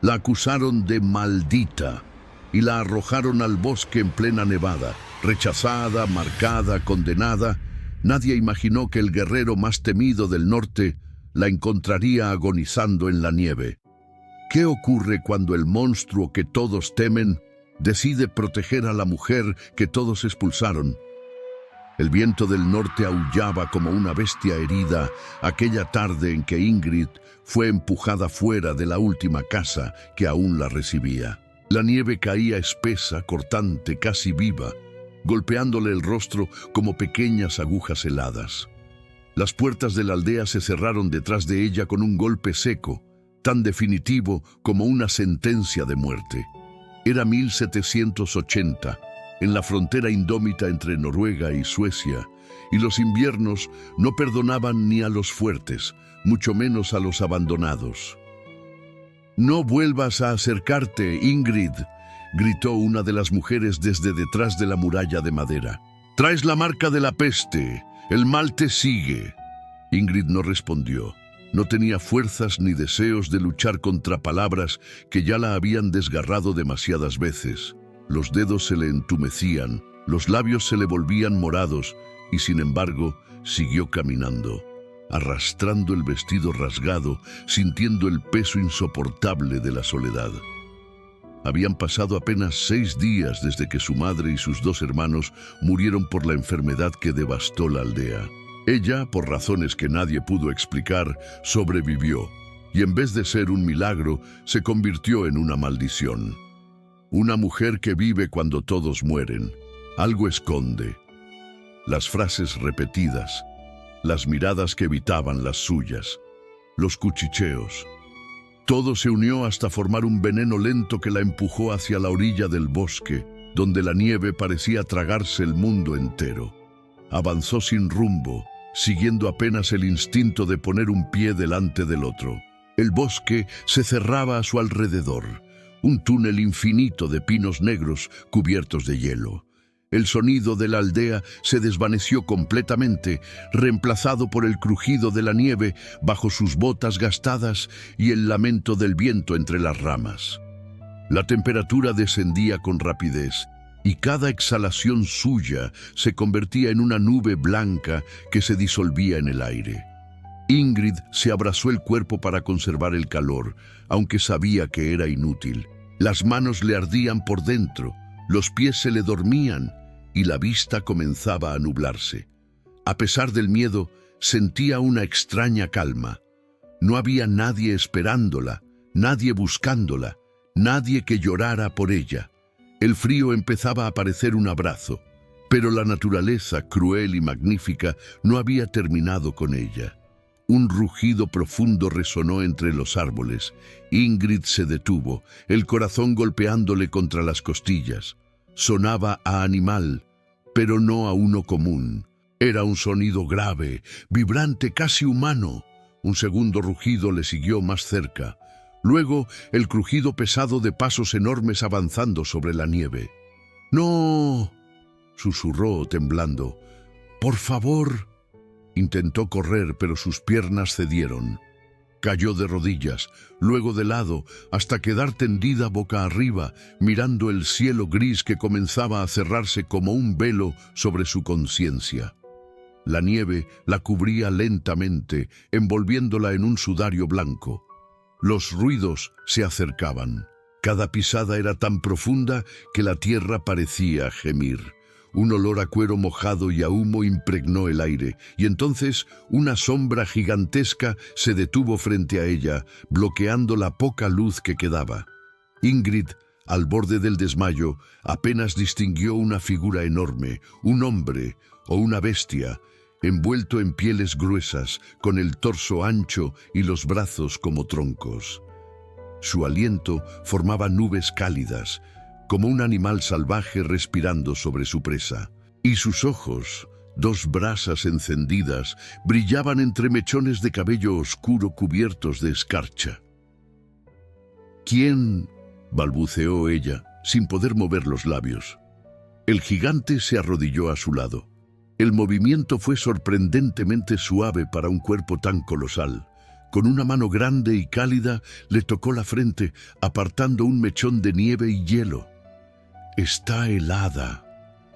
La acusaron de maldita y la arrojaron al bosque en plena nevada. Rechazada, marcada, condenada, nadie imaginó que el guerrero más temido del norte la encontraría agonizando en la nieve. ¿Qué ocurre cuando el monstruo que todos temen decide proteger a la mujer que todos expulsaron? El viento del norte aullaba como una bestia herida aquella tarde en que Ingrid fue empujada fuera de la última casa que aún la recibía. La nieve caía espesa, cortante, casi viva, golpeándole el rostro como pequeñas agujas heladas. Las puertas de la aldea se cerraron detrás de ella con un golpe seco, tan definitivo como una sentencia de muerte. Era 1780, en la frontera indómita entre Noruega y Suecia, y los inviernos no perdonaban ni a los fuertes, mucho menos a los abandonados. «No vuelvas a acercarte, Ingrid», gritó una de las mujeres desde detrás de la muralla de madera. «Traes la marca de la peste, el mal te sigue». Ingrid no respondió. No tenía fuerzas ni deseos de luchar contra palabras que ya la habían desgarrado demasiadas veces. Los dedos se le entumecían, los labios se le volvían morados y, sin embargo, siguió caminando, arrastrando el vestido rasgado, sintiendo el peso insoportable de la soledad. Habían pasado apenas 6 días desde que su madre y sus 2 hermanos murieron por la enfermedad que devastó la aldea. Ella, por razones que nadie pudo explicar, sobrevivió, y en vez de ser un milagro, se convirtió en una maldición. Una mujer que vive cuando todos mueren. Algo esconde. Las frases repetidas, las miradas que evitaban las suyas, los cuchicheos. Todo se unió hasta formar un veneno lento que la empujó hacia la orilla del bosque, donde la nieve parecía tragarse el mundo entero. Avanzó sin rumbo, siguiendo apenas el instinto de poner un pie delante del otro. El bosque se cerraba a su alrededor, un túnel infinito de pinos negros cubiertos de hielo. El sonido de la aldea se desvaneció completamente, reemplazado por el crujido de la nieve bajo sus botas gastadas y el lamento del viento entre las ramas. La temperatura descendía con rapidez, y cada exhalación suya se convertía en una nube blanca que se disolvía en el aire. Ingrid se abrazó el cuerpo para conservar el calor, aunque sabía que era inútil. Las manos le ardían por dentro, los pies se le dormían y la vista comenzaba a nublarse. A pesar del miedo, sentía una extraña calma. No había nadie esperándola, nadie buscándola, nadie que llorara por ella. El frío empezaba a parecer un abrazo, pero la naturaleza, cruel y magnífica, no había terminado con ella. Un rugido profundo resonó entre los árboles. Ingrid se detuvo, el corazón golpeándole contra las costillas. Sonaba a animal, pero no a uno común. Era un sonido grave, vibrante, casi humano. Un segundo rugido le siguió más cerca. Luego, el crujido pesado de pasos enormes avanzando sobre la nieve. «¡No!», susurró temblando. «¡Por favor!». Intentó correr, pero sus piernas cedieron. Cayó de rodillas, luego de lado, hasta quedar tendida boca arriba, mirando el cielo gris que comenzaba a cerrarse como un velo sobre su conciencia. La nieve la cubría lentamente, envolviéndola en un sudario blanco. Los ruidos se acercaban. Cada pisada era tan profunda que la tierra parecía gemir. Un olor a cuero mojado y a humo impregnó el aire, y entonces una sombra gigantesca se detuvo frente a ella, bloqueando la poca luz que quedaba. Ingrid, al borde del desmayo, apenas distinguió una figura enorme, un hombre o una bestia, envuelto en pieles gruesas, con el torso ancho y los brazos como troncos. Su aliento formaba nubes cálidas, como un animal salvaje respirando sobre su presa. Y sus ojos, 2 brasas encendidas, brillaban entre mechones de cabello oscuro cubiertos de escarcha. «¿Quién?», balbuceó ella, sin poder mover los labios. El gigante se arrodilló a su lado. El movimiento fue sorprendentemente suave para un cuerpo tan colosal, Con una mano grande y cálida le tocó la frente, apartando un mechón de nieve y hielo. «Está helada»,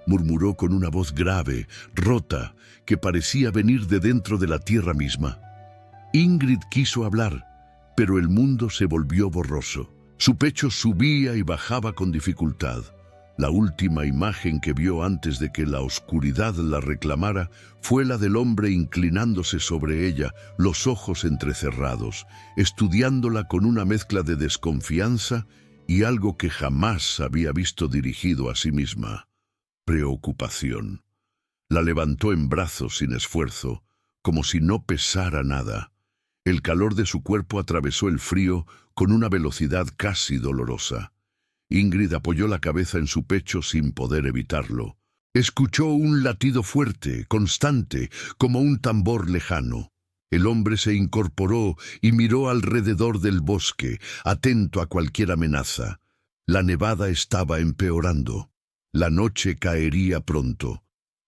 murmuró con una voz grave, rota, que parecía venir de dentro de la tierra misma. Ingrid quiso hablar, pero el mundo se volvió borroso. Su pecho subía y bajaba con dificultad. La última imagen que vio antes de que la oscuridad la reclamara fue la del hombre inclinándose sobre ella, los ojos entrecerrados, estudiándola con una mezcla de desconfianza y algo que jamás había visto dirigido a sí misma: preocupación. La levantó en brazos sin esfuerzo, como si no pesara nada. El calor de su cuerpo atravesó el frío con una velocidad casi dolorosa. Ingrid apoyó la cabeza en su pecho sin poder evitarlo. Escuchó un latido fuerte, constante, como un tambor lejano. El hombre se incorporó y miró alrededor del bosque, atento a cualquier amenaza. La nevada estaba empeorando. La noche caería pronto.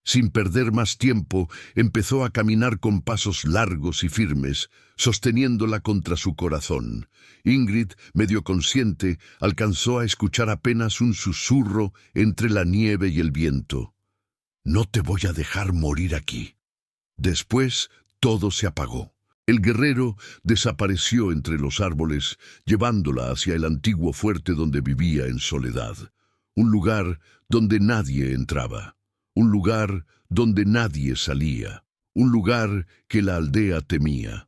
Sin perder más tiempo, empezó a caminar con pasos largos y firmes, sosteniéndola contra su corazón. Ingrid, medio consciente, alcanzó a escuchar apenas un susurro entre la nieve y el viento. «No te voy a dejar morir aquí». Después, todo se apagó. El guerrero desapareció entre los árboles, llevándola hacia el antiguo fuerte donde vivía en soledad. Un lugar donde nadie entraba. Un lugar donde nadie salía, un lugar que la aldea temía,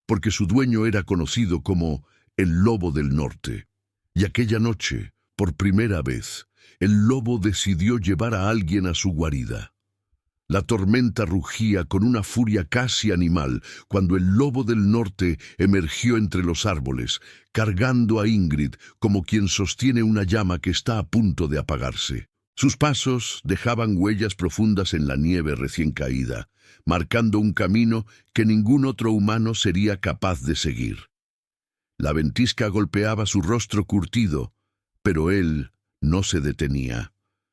porque su dueño era conocido como el Lobo del Norte. Y aquella noche, por primera vez, el lobo decidió llevar a alguien a su guarida. La tormenta rugía con una furia casi animal cuando el Lobo del Norte emergió entre los árboles, cargando a Ingrid como quien sostiene una llama que está a punto de apagarse. Sus pasos dejaban huellas profundas en la nieve recién caída, marcando un camino que ningún otro humano sería capaz de seguir. La ventisca golpeaba su rostro curtido, pero él no se detenía.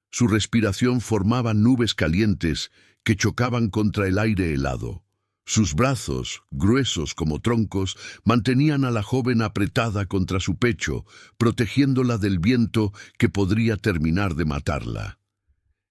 Su respiración formaba nubes calientes que chocaban contra el aire helado. Sus brazos, gruesos como troncos, mantenían a la joven apretada contra su pecho, protegiéndola del viento que podría terminar de matarla.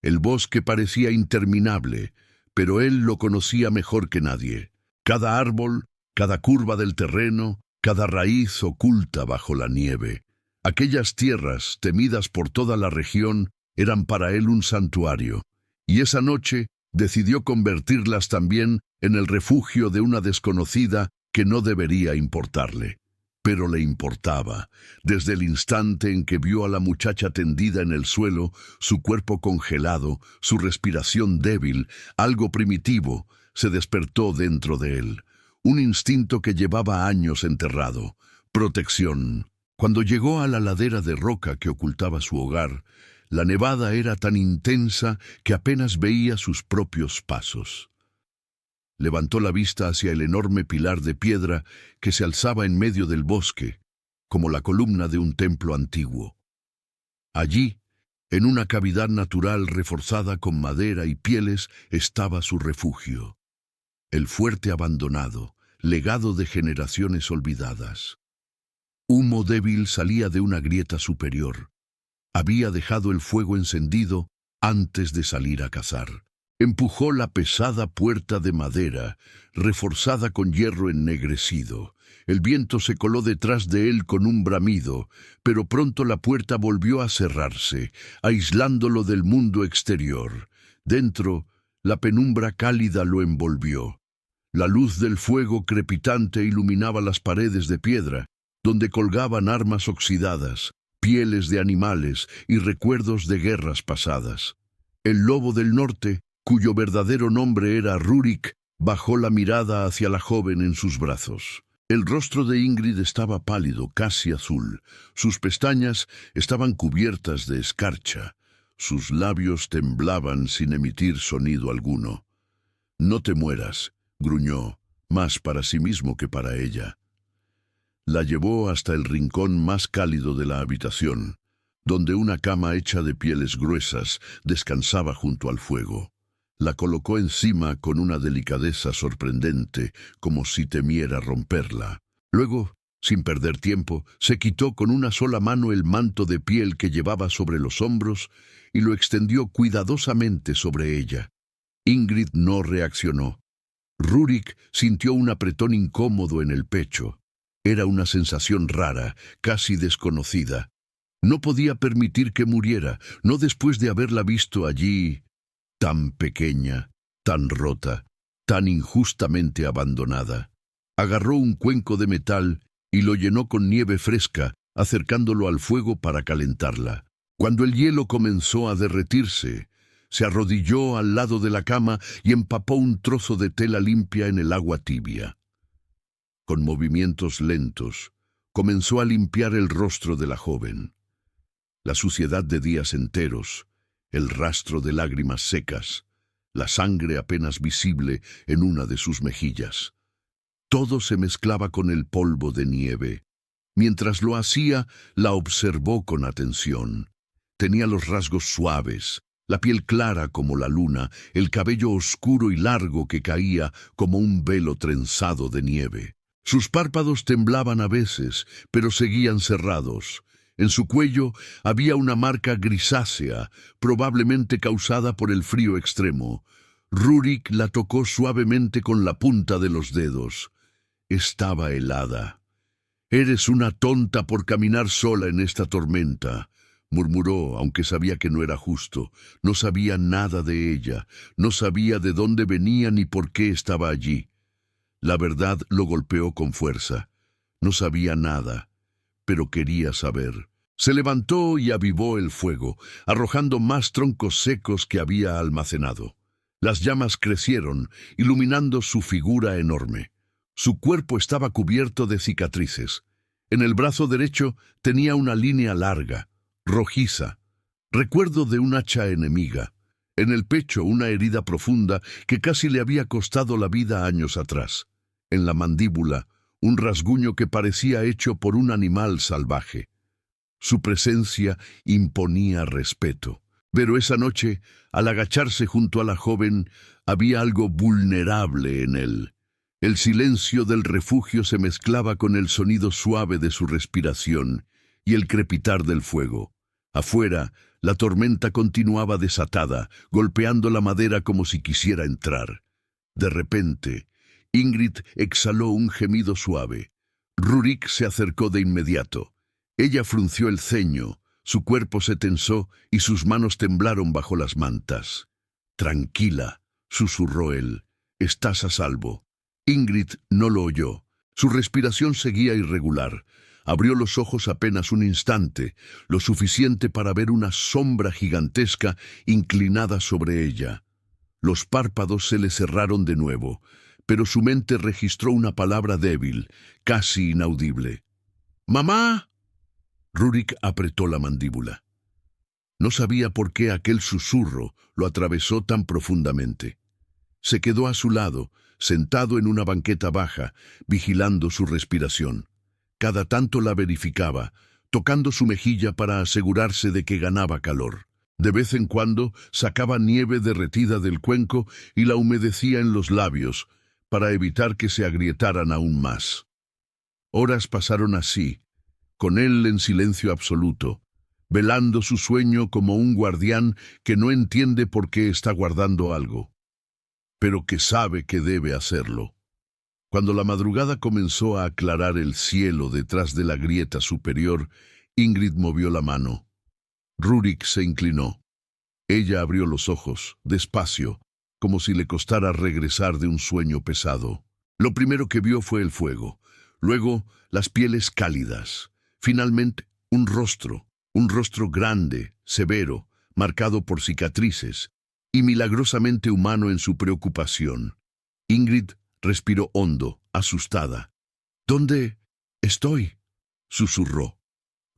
El bosque parecía interminable, pero él lo conocía mejor que nadie. Cada árbol, cada curva del terreno, cada raíz oculta bajo la nieve. Aquellas tierras, temidas por toda la región, eran para él un santuario, y esa noche decidió convertirlas también en el refugio de una desconocida que no debería importarle. Pero le importaba. Desde el instante en que vio a la muchacha tendida en el suelo, su cuerpo congelado, su respiración débil, algo primitivo, se despertó dentro de él. Un instinto que llevaba años enterrado. Protección. Cuando llegó a la ladera de roca que ocultaba su hogar, la nevada era tan intensa que apenas veía sus propios pasos. Levantó la vista hacia el enorme pilar de piedra que se alzaba en medio del bosque, como la columna de un templo antiguo. Allí, en una cavidad natural reforzada con madera y pieles, estaba su refugio. El fuerte abandonado, legado de generaciones olvidadas. Humo débil salía de una grieta superior. Había dejado el fuego encendido antes de salir a cazar. Empujó la pesada puerta de madera, reforzada con hierro ennegrecido. El viento se coló detrás de él con un bramido, pero pronto la puerta volvió a cerrarse, aislándolo del mundo exterior. Dentro, la penumbra cálida lo envolvió. La luz del fuego crepitante iluminaba las paredes de piedra, donde colgaban armas oxidadas, pieles de animales y recuerdos de guerras pasadas. El Lobo del Norte, cuyo verdadero nombre era Rurik, bajó la mirada hacia la joven en sus brazos. El rostro de Ingrid estaba pálido, casi azul. Sus pestañas estaban cubiertas de escarcha. Sus labios temblaban sin emitir sonido alguno. «No te mueras», gruñó, más para sí mismo que para ella. La llevó hasta el rincón más cálido de la habitación, donde una cama hecha de pieles gruesas descansaba junto al fuego. La colocó encima con una delicadeza sorprendente, como si temiera romperla. Luego, sin perder tiempo, se quitó con una sola mano el manto de piel que llevaba sobre los hombros y lo extendió cuidadosamente sobre ella. Ingrid no reaccionó. Rurik sintió un apretón incómodo en el pecho. Era una sensación rara, casi desconocida. No podía permitir que muriera, no después de haberla visto allí, tan pequeña, tan rota, tan injustamente abandonada. Agarró un cuenco de metal y lo llenó con nieve fresca, acercándolo al fuego para calentarla. Cuando el hielo comenzó a derretirse, se arrodilló al lado de la cama y empapó un trozo de tela limpia en el agua tibia. Con movimientos lentos, comenzó a limpiar el rostro de la joven. La suciedad de días enteros, el rastro de lágrimas secas, la sangre apenas visible en una de sus mejillas. Todo se mezclaba con el polvo de nieve. Mientras lo hacía, la observó con atención. Tenía los rasgos suaves, la piel clara como la luna, el cabello oscuro y largo que caía como un velo trenzado de nieve. Sus párpados temblaban a veces, pero seguían cerrados. En su cuello había una marca grisácea, probablemente causada por el frío extremo. Rurik la tocó suavemente con la punta de los dedos. Estaba helada. «Eres una tonta por caminar sola en esta tormenta», murmuró, aunque sabía que no era justo. No sabía nada de ella, no sabía de dónde venía ni por qué estaba allí. La verdad lo golpeó con fuerza. No sabía nada, pero quería saber. Se levantó y avivó el fuego, arrojando más troncos secos que había almacenado. Las llamas crecieron, iluminando su figura enorme. Su cuerpo estaba cubierto de cicatrices. En el brazo derecho tenía una línea larga, rojiza, recuerdo de un hacha enemiga. En el pecho una herida profunda que casi le había costado la vida años atrás. En la mandíbula, un rasguño que parecía hecho por un animal salvaje. Su presencia imponía respeto. Pero esa noche, al agacharse junto a la joven, había algo vulnerable en él. El silencio del refugio se mezclaba con el sonido suave de su respiración y el crepitar del fuego. Afuera, la tormenta continuaba desatada, golpeando la madera como si quisiera entrar. De repente, Ingrid exhaló un gemido suave. Rurik se acercó de inmediato. Ella frunció el ceño, su cuerpo se tensó y sus manos temblaron bajo las mantas. «Tranquila», susurró él, «estás a salvo». Ingrid no lo oyó. Su respiración seguía irregular. Abrió los ojos apenas un instante, lo suficiente para ver una sombra gigantesca inclinada sobre ella. Los párpados se le cerraron de nuevo, pero su mente registró una palabra débil, casi inaudible. «¡Mamá!». Rurik apretó la mandíbula. No sabía por qué aquel susurro lo atravesó tan profundamente. Se quedó a su lado, sentado en una banqueta baja, vigilando su respiración. Cada tanto la verificaba, tocando su mejilla para asegurarse de que ganaba calor. De vez en cuando sacaba nieve derretida del cuenco y la humedecía en los labios, para evitar que se agrietaran aún más. Horas pasaron así, con él en silencio absoluto, velando su sueño como un guardián que no entiende por qué está guardando algo, pero que sabe que debe hacerlo. Cuando la madrugada comenzó a aclarar el cielo detrás de la grieta superior, Ingrid movió la mano. Rurik se inclinó. Ella abrió los ojos, despacio, como si le costara regresar de un sueño pesado. Lo primero que vio fue el fuego, luego las pieles cálidas, finalmente un rostro grande, severo, marcado por cicatrices, y milagrosamente humano en su preocupación. Ingrid respiró hondo, asustada. «¿Dónde estoy?», susurró.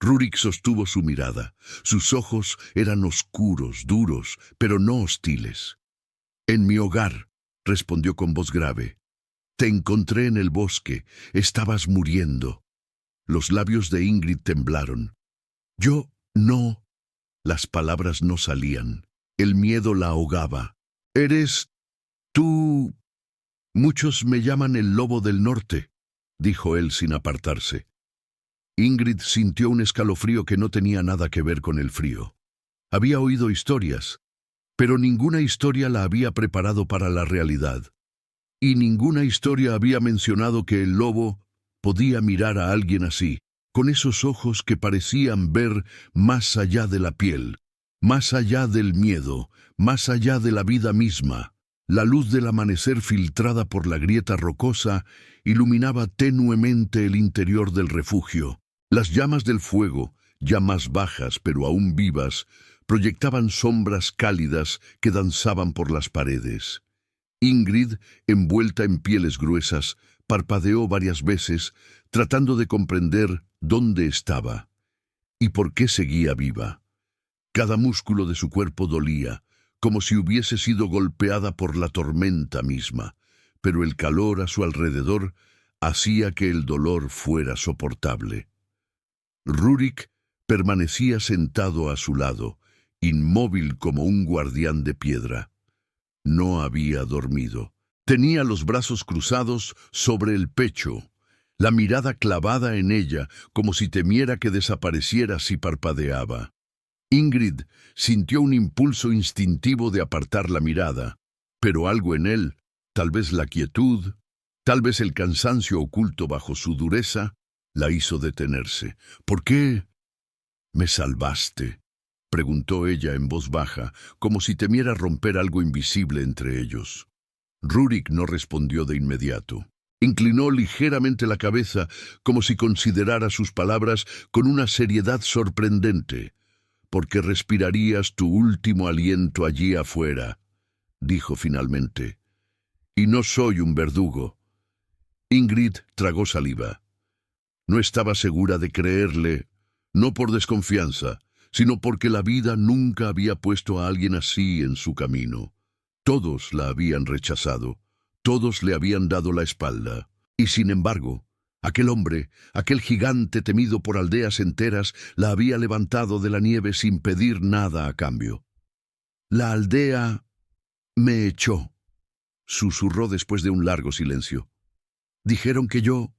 Rurik sostuvo su mirada. Sus ojos eran oscuros, duros, pero no hostiles. «En mi hogar», respondió con voz grave. «Te encontré en el bosque. Estabas muriendo». Los labios de Ingrid temblaron. «Yo no». Las palabras no salían. El miedo la ahogaba. «¿Eres tú? Muchos me llaman el lobo del norte», dijo él sin apartarse. Ingrid sintió un escalofrío que no tenía nada que ver con el frío. Había oído historias, pero ninguna historia la había preparado para la realidad. Y ninguna historia había mencionado que el lobo podía mirar a alguien así, con esos ojos que parecían ver más allá de la piel, más allá del miedo, más allá de la vida misma. La luz del amanecer filtrada por la grieta rocosa iluminaba tenuemente el interior del refugio. Las llamas del fuego, ya más bajas pero aún vivas, proyectaban sombras cálidas que danzaban por las paredes. Ingrid, envuelta en pieles gruesas, parpadeó varias veces, tratando de comprender dónde estaba y por qué seguía viva. Cada músculo de su cuerpo dolía, como si hubiese sido golpeada por la tormenta misma, pero el calor a su alrededor hacía que el dolor fuera soportable. Rurik permanecía sentado a su lado, inmóvil como un guardián de piedra. No había dormido. Tenía los brazos cruzados sobre el pecho, la mirada clavada en ella, como si temiera que desapareciera si parpadeaba. Ingrid sintió un impulso instintivo de apartar la mirada, pero algo en él, tal vez la quietud, tal vez el cansancio oculto bajo su dureza, la hizo detenerse. «¿Por qué me salvaste?», preguntó ella en voz baja, como si temiera romper algo invisible entre ellos. Rurik no respondió de inmediato. Inclinó ligeramente la cabeza, como si considerara sus palabras con una seriedad sorprendente. «Porque respirarías tu último aliento allí afuera», dijo finalmente. «Y no soy un verdugo». Ingrid tragó saliva. No estaba segura de creerle, no por desconfianza, sino porque la vida nunca había puesto a alguien así en su camino. Todos la habían rechazado, todos le habían dado la espalda. Y sin embargo, aquel hombre, aquel gigante temido por aldeas enteras, la había levantado de la nieve sin pedir nada a cambio. «La aldea me echó», susurró después de un largo silencio. «Dijeron que yo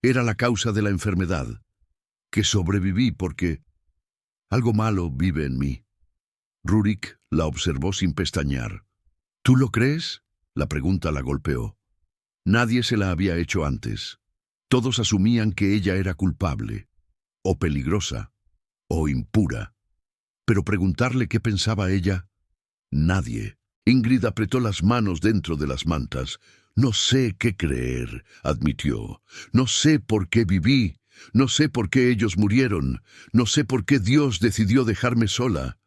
era la causa de la enfermedad, que sobreviví porque algo malo vive en mí». Rurik la observó sin pestañear. «¿Tú lo crees?», la pregunta la golpeó. Nadie se la había hecho antes. Todos asumían que ella era culpable, o peligrosa, o impura. Pero preguntarle qué pensaba ella, nadie. Ingrid apretó las manos dentro de las mantas. «No sé qué creer», admitió. «No sé por qué viví. No sé por qué ellos murieron. No sé por qué Dios decidió dejarme sola».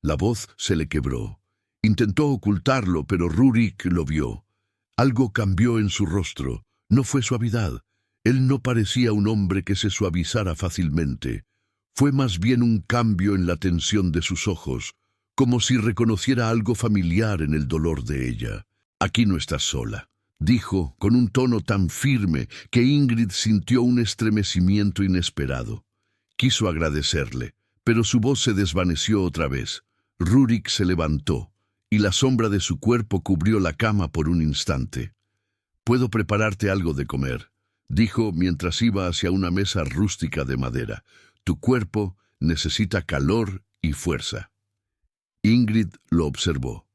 La voz se le quebró. Intentó ocultarlo, pero Rurik lo vio. Algo cambió en su rostro. No fue suavidad. Él no parecía un hombre que se suavizara fácilmente. Fue más bien un cambio en la tensión de sus ojos, como si reconociera algo familiar en el dolor de ella. «Aquí no estás sola», dijo con un tono tan firme que Ingrid sintió un estremecimiento inesperado. Quiso agradecerle, pero su voz se desvaneció otra vez. Rurik se levantó, y la sombra de su cuerpo cubrió la cama por un instante. «Puedo prepararte algo de comer», dijo mientras iba hacia una mesa rústica de madera. «Tu cuerpo necesita calor y fuerza». Ingrid lo observó.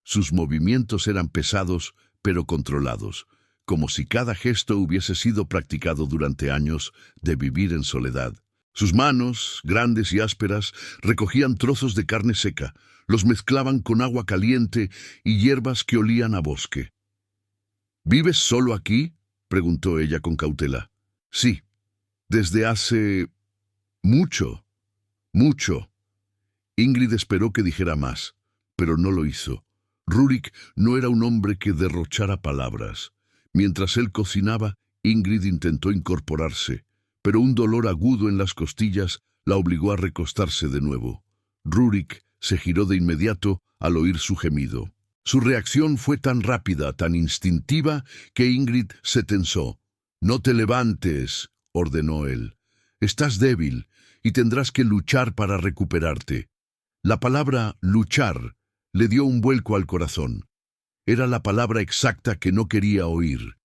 Sus movimientos eran pesados, pero controlados, como si cada gesto hubiese sido practicado durante años de vivir en soledad. Sus manos, grandes y ásperas, recogían trozos de carne seca, los mezclaban con agua caliente y hierbas que olían a bosque. «¿Vives solo aquí?», preguntó ella con cautela. «Sí, desde hace mucho. Ingrid esperó que dijera más, pero no lo hizo. Rurik no era un hombre que derrochara palabras. Mientras él cocinaba, Ingrid intentó incorporarse, pero un dolor agudo en las costillas la obligó a recostarse de nuevo. Rurik se giró de inmediato al oír su gemido. Su reacción fue tan rápida, tan instintiva, que Ingrid se tensó. «No te levantes», ordenó él. «Estás débil y tendrás que luchar para recuperarte». La palabra luchar le dio un vuelco al corazón. Era la palabra exacta que no quería oír,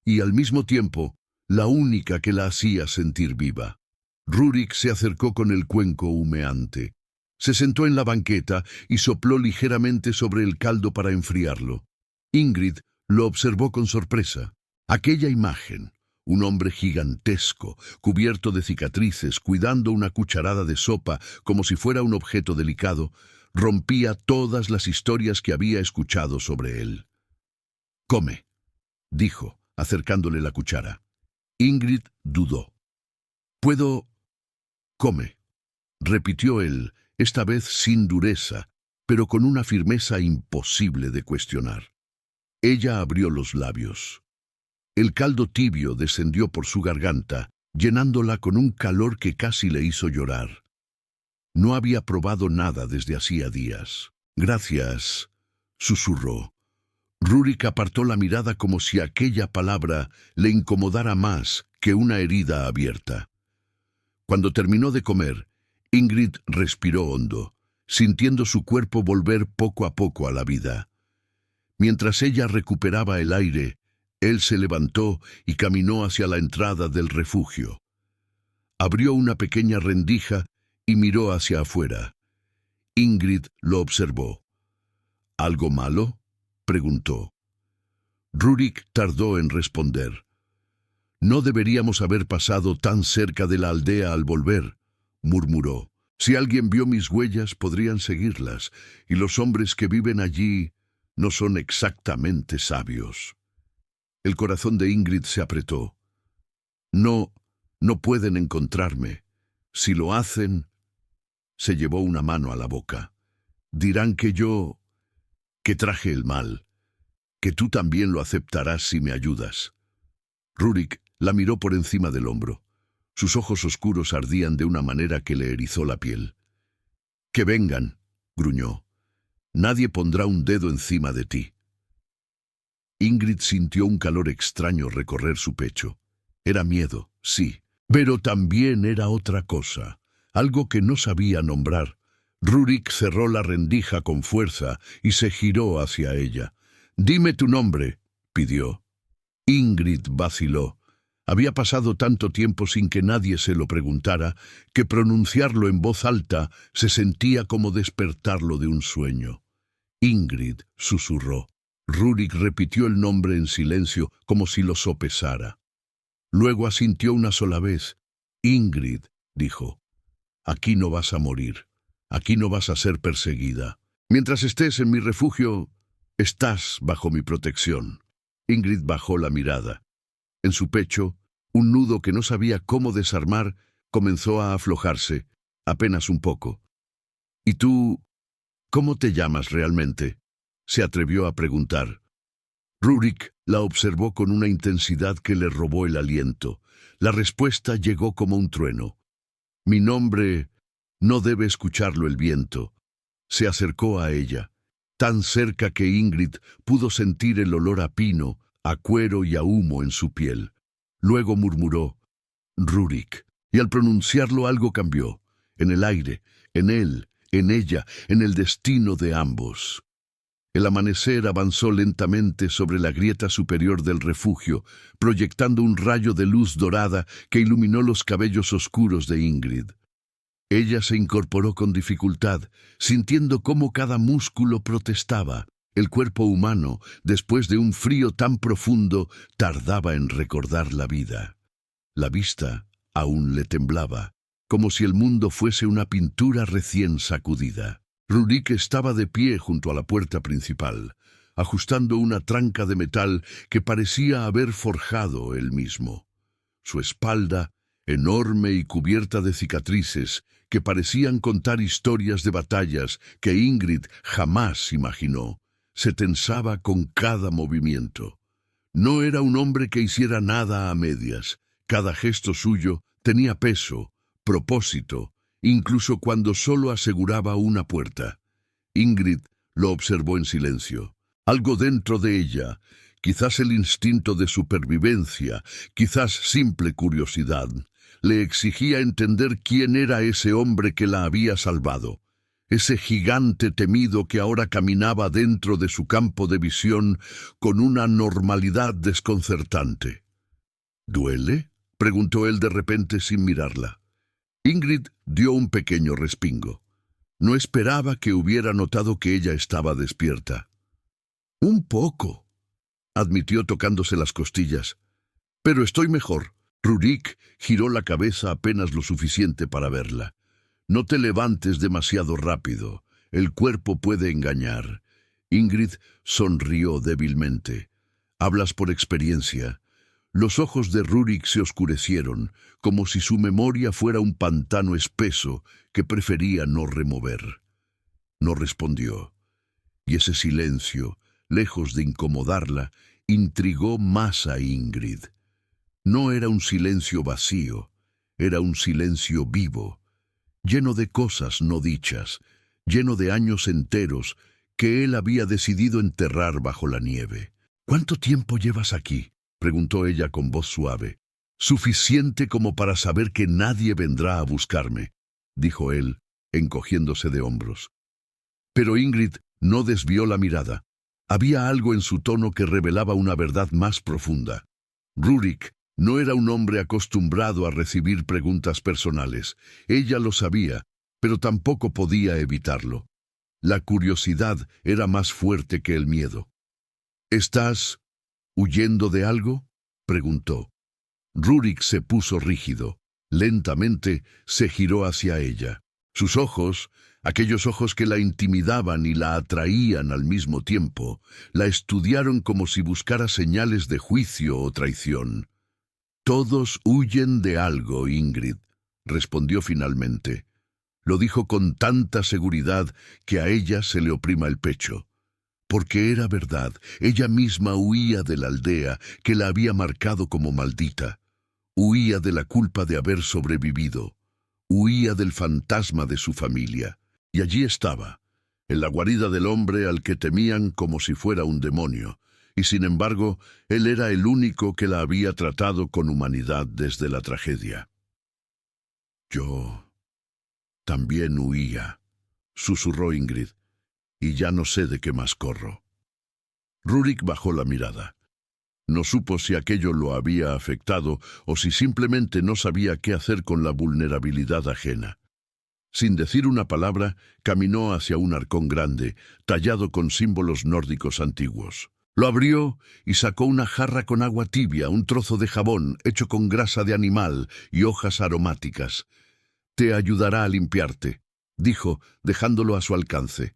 y al mismo tiempo, la única que la hacía sentir viva. Rurik se acercó con el cuenco humeante. Se sentó en la banqueta y sopló ligeramente sobre el caldo para enfriarlo. Ingrid lo observó con sorpresa. Aquella imagen, un hombre gigantesco, cubierto de cicatrices, cuidando una cucharada de sopa como si fuera un objeto delicado, rompía todas las historias que había escuchado sobre él. «Come», dijo, acercándole la cuchara. Ingrid dudó. «¿Puedo...?» «Come», repitió él, esta vez sin dureza, pero con una firmeza imposible de cuestionar. Ella abrió los labios. El caldo tibio descendió por su garganta, llenándola con un calor que casi le hizo llorar. No había probado nada desde hacía días. «Gracias», susurró. Rurik apartó la mirada como si aquella palabra le incomodara más que una herida abierta. Cuando terminó de comer, Ingrid respiró hondo, sintiendo su cuerpo volver poco a poco a la vida. Mientras ella recuperaba el aire, él se levantó y caminó hacia la entrada del refugio. Abrió una pequeña rendija y miró hacia afuera. Ingrid lo observó. «¿Algo malo?», preguntó. Rurik tardó en responder. «No deberíamos haber pasado tan cerca de la aldea al volver», murmuró. «Si alguien vio mis huellas, podrían seguirlas, y los hombres que viven allí no son exactamente sabios». El corazón de Ingrid se apretó. No pueden encontrarme. Si lo hacen... Se llevó una mano a la boca. «Dirán que traje el mal, que tú también lo aceptarás si me ayudas». Rurik la miró por encima del hombro. Sus ojos oscuros ardían de una manera que le erizó la piel. «Que vengan», gruñó. «Nadie pondrá un dedo encima de ti». Ingrid sintió un calor extraño recorrer su pecho. Era miedo, sí, pero también era otra cosa, algo que no sabía nombrar. Rurik cerró la rendija con fuerza y se giró hacia ella. «Dime tu nombre», pidió. Ingrid vaciló. Había pasado tanto tiempo sin que nadie se lo preguntara, que pronunciarlo en voz alta se sentía como despertarlo de un sueño. «Ingrid», susurró. Rurik repitió el nombre en silencio, como si lo sopesara. Luego asintió una sola vez. «Ingrid», dijo, «aquí no vas a morir. Aquí no vas a ser perseguida. Mientras estés en mi refugio, estás bajo mi protección». Ingrid bajó la mirada. En su pecho, un nudo que no sabía cómo desarmar comenzó a aflojarse, apenas un poco. «¿Y tú, cómo te llamas realmente?», se atrevió a preguntar. Rurik la observó con una intensidad que le robó el aliento. La respuesta llegó como un trueno. «Mi nombre no debe escucharlo el viento». Se acercó a ella, tan cerca que Ingrid pudo sentir el olor a pino, a cuero y a humo en su piel. Luego murmuró, «Rurik», y al pronunciarlo algo cambió, en el aire, en él, en ella, en el destino de ambos. El amanecer avanzó lentamente sobre la grieta superior del refugio, proyectando un rayo de luz dorada que iluminó los cabellos oscuros de Ingrid. Ella se incorporó con dificultad, sintiendo cómo cada músculo protestaba. El cuerpo humano, después de un frío tan profundo, tardaba en recordar la vida. La vista aún le temblaba, como si el mundo fuese una pintura recién sacudida. Rurik estaba de pie junto a la puerta principal, ajustando una tranca de metal que parecía haber forjado él mismo. Su espalda, enorme y cubierta de cicatrices, que parecían contar historias de batallas que Ingrid jamás imaginó, se tensaba con cada movimiento. No era un hombre que hiciera nada a medias. Cada gesto suyo tenía peso, propósito, incluso cuando solo aseguraba una puerta. Ingrid lo observó en silencio. Algo dentro de ella, quizás el instinto de supervivencia, quizás simple curiosidad, le exigía entender quién era ese hombre que la había salvado. ese gigante temido que ahora caminaba dentro de su campo de visión con una normalidad desconcertante. ¿Duele?, preguntó él de repente sin mirarla. Ingrid dio un pequeño respingo. No esperaba que hubiera notado que ella estaba despierta. «Un poco», admitió tocándose las costillas. «Pero estoy mejor». Rurik giró la cabeza apenas lo suficiente para verla. «No te levantes demasiado rápido. El cuerpo puede engañar». Ingrid sonrió débilmente. «Hablas por experiencia». Los ojos de Rurik se oscurecieron, como si su memoria fuera un pantano espeso que prefería no remover. No respondió, y ese silencio, lejos de incomodarla, intrigó más a Ingrid. No era un silencio vacío, era un silencio vivo, lleno de cosas no dichas, lleno de años enteros que él había decidido enterrar bajo la nieve. «¿Cuánto tiempo llevas aquí?», preguntó ella con voz suave. «Suficiente como para saber que nadie vendrá a buscarme», dijo él, encogiéndose de hombros. Pero Ingrid no desvió la mirada. Había algo en su tono que revelaba una verdad más profunda. Rurik no era un hombre acostumbrado a recibir preguntas personales. Ella lo sabía, pero tampoco podía evitarlo. La curiosidad era más fuerte que el miedo. «¿Estás huyendo de algo?», preguntó. Rurik se puso rígido. Lentamente se giró hacia ella. Sus ojos, aquellos ojos que la intimidaban y la atraían al mismo tiempo, la estudiaron como si buscara señales de juicio o traición. «Todos huyen de algo, Ingrid», respondió finalmente. Lo dijo con tanta seguridad que a ella se le oprima el pecho. Porque era verdad, ella misma huía de la aldea que la había marcado como maldita. Huía de la culpa de haber sobrevivido. Huía del fantasma de su familia. Y allí estaba, en la guarida del hombre al que temían como si fuera un demonio. Y sin embargo, él era el único que la había tratado con humanidad desde la tragedia. «Yo también huía», susurró Ingrid. «Y ya no sé de qué más corro». Rurik bajó la mirada. No supo si aquello lo había afectado o si simplemente no sabía qué hacer con la vulnerabilidad ajena. Sin decir una palabra, caminó hacia un arcón grande, tallado con símbolos nórdicos antiguos. Lo abrió y sacó una jarra con agua tibia, un trozo de jabón hecho con grasa de animal y hojas aromáticas. «Te ayudará a limpiarte», dijo, dejándolo a su alcance,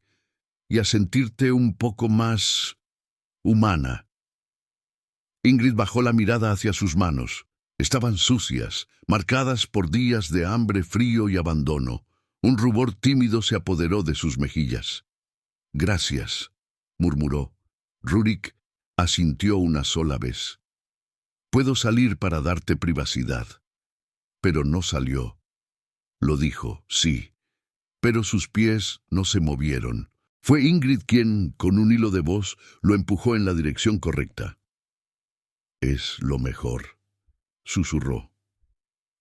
«y a sentirte un poco más humana». Ingrid bajó la mirada hacia sus manos. Estaban sucias, marcadas por días de hambre, frío y abandono. Un rubor tímido se apoderó de sus mejillas. «Gracias», murmuró. Rurik asintió una sola vez. «Puedo salir para darte privacidad». Pero no salió. Lo dijo, sí, pero sus pies no se movieron. Fue Ingrid quien, con un hilo de voz, lo empujó en la dirección correcta. «Es lo mejor», susurró.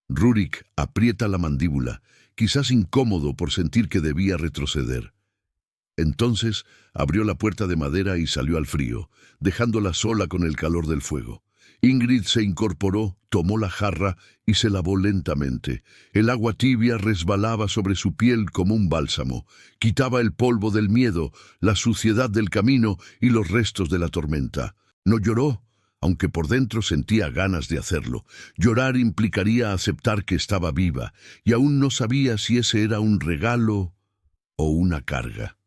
Rurik aprieta la mandíbula, quizás incómodo por sentir que debía retroceder. Entonces abrió la puerta de madera y salió al frío, dejándola sola con el calor del fuego. Ingrid se incorporó, tomó la jarra y se lavó lentamente. El agua tibia resbalaba sobre su piel como un bálsamo. Quitaba el polvo del miedo, la suciedad del camino y los restos de la tormenta. No lloró, aunque por dentro sentía ganas de hacerlo. Llorar implicaría aceptar que estaba viva, y aún no sabía si ese era un regalo o una carga.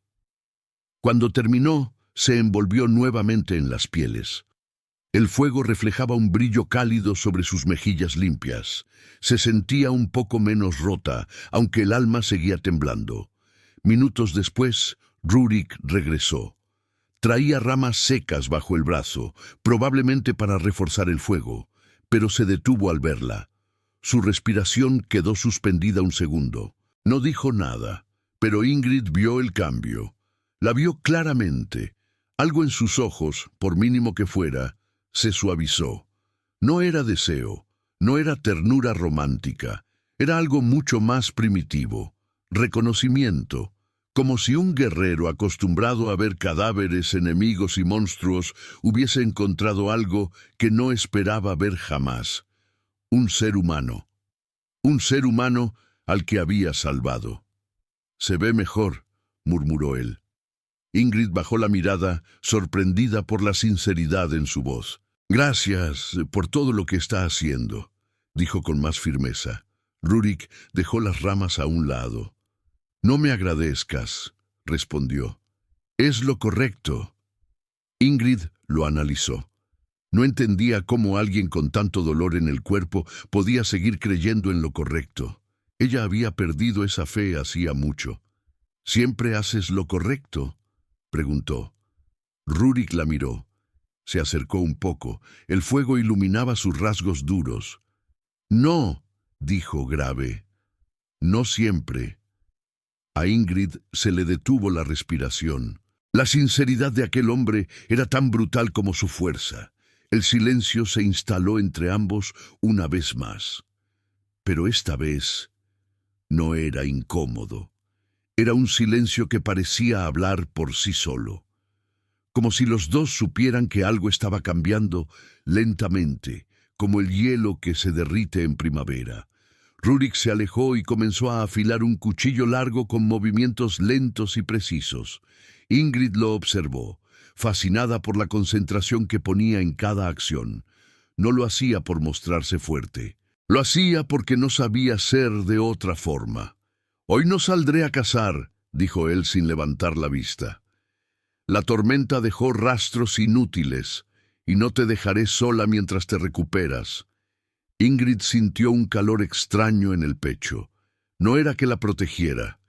Cuando terminó, se envolvió nuevamente en las pieles. El fuego reflejaba un brillo cálido sobre sus mejillas limpias. Se sentía un poco menos rota, aunque el alma seguía temblando. Minutos después, Rurik regresó. Traía ramas secas bajo el brazo, probablemente para reforzar el fuego, pero se detuvo al verla. Su respiración quedó suspendida un segundo. No dijo nada, pero Ingrid vio el cambio. La vio claramente. Algo en sus ojos, por mínimo que fuera, se suavizó. No era deseo, no era ternura romántica, era algo mucho más primitivo, reconocimiento, como si un guerrero acostumbrado a ver cadáveres, enemigos y monstruos hubiese encontrado algo que no esperaba ver jamás. Un ser humano al que había salvado. «Se ve mejor», murmuró él. Ingrid bajó la mirada, sorprendida por la sinceridad en su voz. «Gracias por todo lo que está haciendo», dijo con más firmeza. Rurik dejó las ramas a un lado. «No me agradezcas», respondió. «Es lo correcto». Ingrid lo analizó. No entendía cómo alguien con tanto dolor en el cuerpo podía seguir creyendo en lo correcto. Ella había perdido esa fe hacía mucho. «¿Siempre haces lo correcto?», preguntó. Rurik la miró. Se acercó un poco. El fuego iluminaba sus rasgos duros. «No», dijo grave. «No siempre». A Ingrid se le detuvo la respiración. La sinceridad de aquel hombre era tan brutal como su fuerza. El silencio se instaló entre ambos una vez más. Pero esta vez no era incómodo. Era un silencio que parecía hablar por sí solo. Como si los dos supieran que algo estaba cambiando lentamente, como el hielo que se derrite en primavera. Rurik se alejó y comenzó a afilar un cuchillo largo con movimientos lentos y precisos. Ingrid lo observó, fascinada por la concentración que ponía en cada acción. No lo hacía por mostrarse fuerte. Lo hacía porque no sabía ser de otra forma. «Hoy no saldré a cazar», dijo él sin levantar la vista. «La tormenta dejó rastros inútiles, y no te dejaré sola mientras te recuperas». Ingrid sintió un calor extraño en el pecho. No era que la protegiera,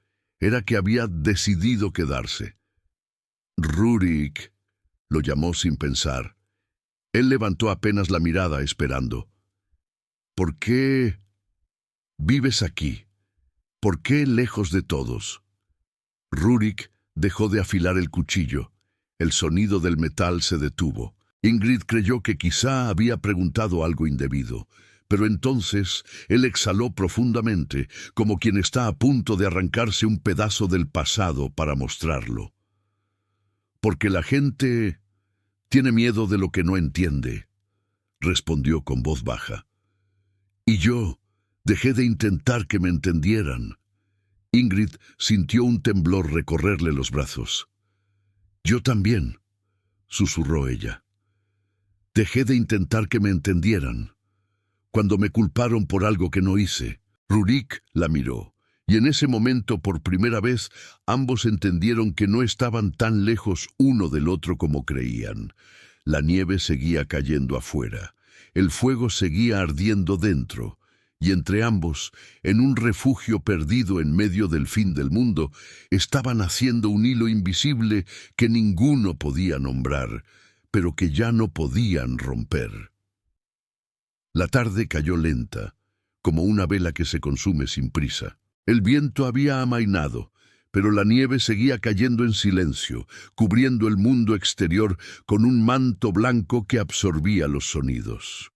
era que había decidido quedarse. «Rurik», lo llamó sin pensar. Él levantó apenas la mirada esperando. «¿Por qué vives aquí? ¿Por qué lejos de todos?» Rurik dejó de afilar el cuchillo. El sonido del metal se detuvo. Ingrid creyó que quizá había preguntado algo indebido, pero entonces él exhaló profundamente, como quien está a punto de arrancarse un pedazo del pasado para mostrarlo. «Porque la gente tiene miedo de lo que no entiende», respondió con voz baja. «Y yo dejé de intentar que me entendieran». Ingrid sintió un temblor recorrerle los brazos. «Yo también», susurró ella. «Dejé de intentar que me entendieran. Cuando me culparon por algo que no hice». Rurik la miró, y en ese momento, por primera vez, ambos entendieron que no estaban tan lejos uno del otro como creían. La nieve seguía cayendo afuera. El fuego seguía ardiendo dentro. Y entre ambos, en un refugio perdido en medio del fin del mundo, estaban haciendo un hilo invisible que ninguno podía nombrar, pero que ya no podían romper. La tarde cayó lenta, como una vela que se consume sin prisa. El viento había amainado, pero la nieve seguía cayendo en silencio, cubriendo el mundo exterior con un manto blanco que absorbía los sonidos.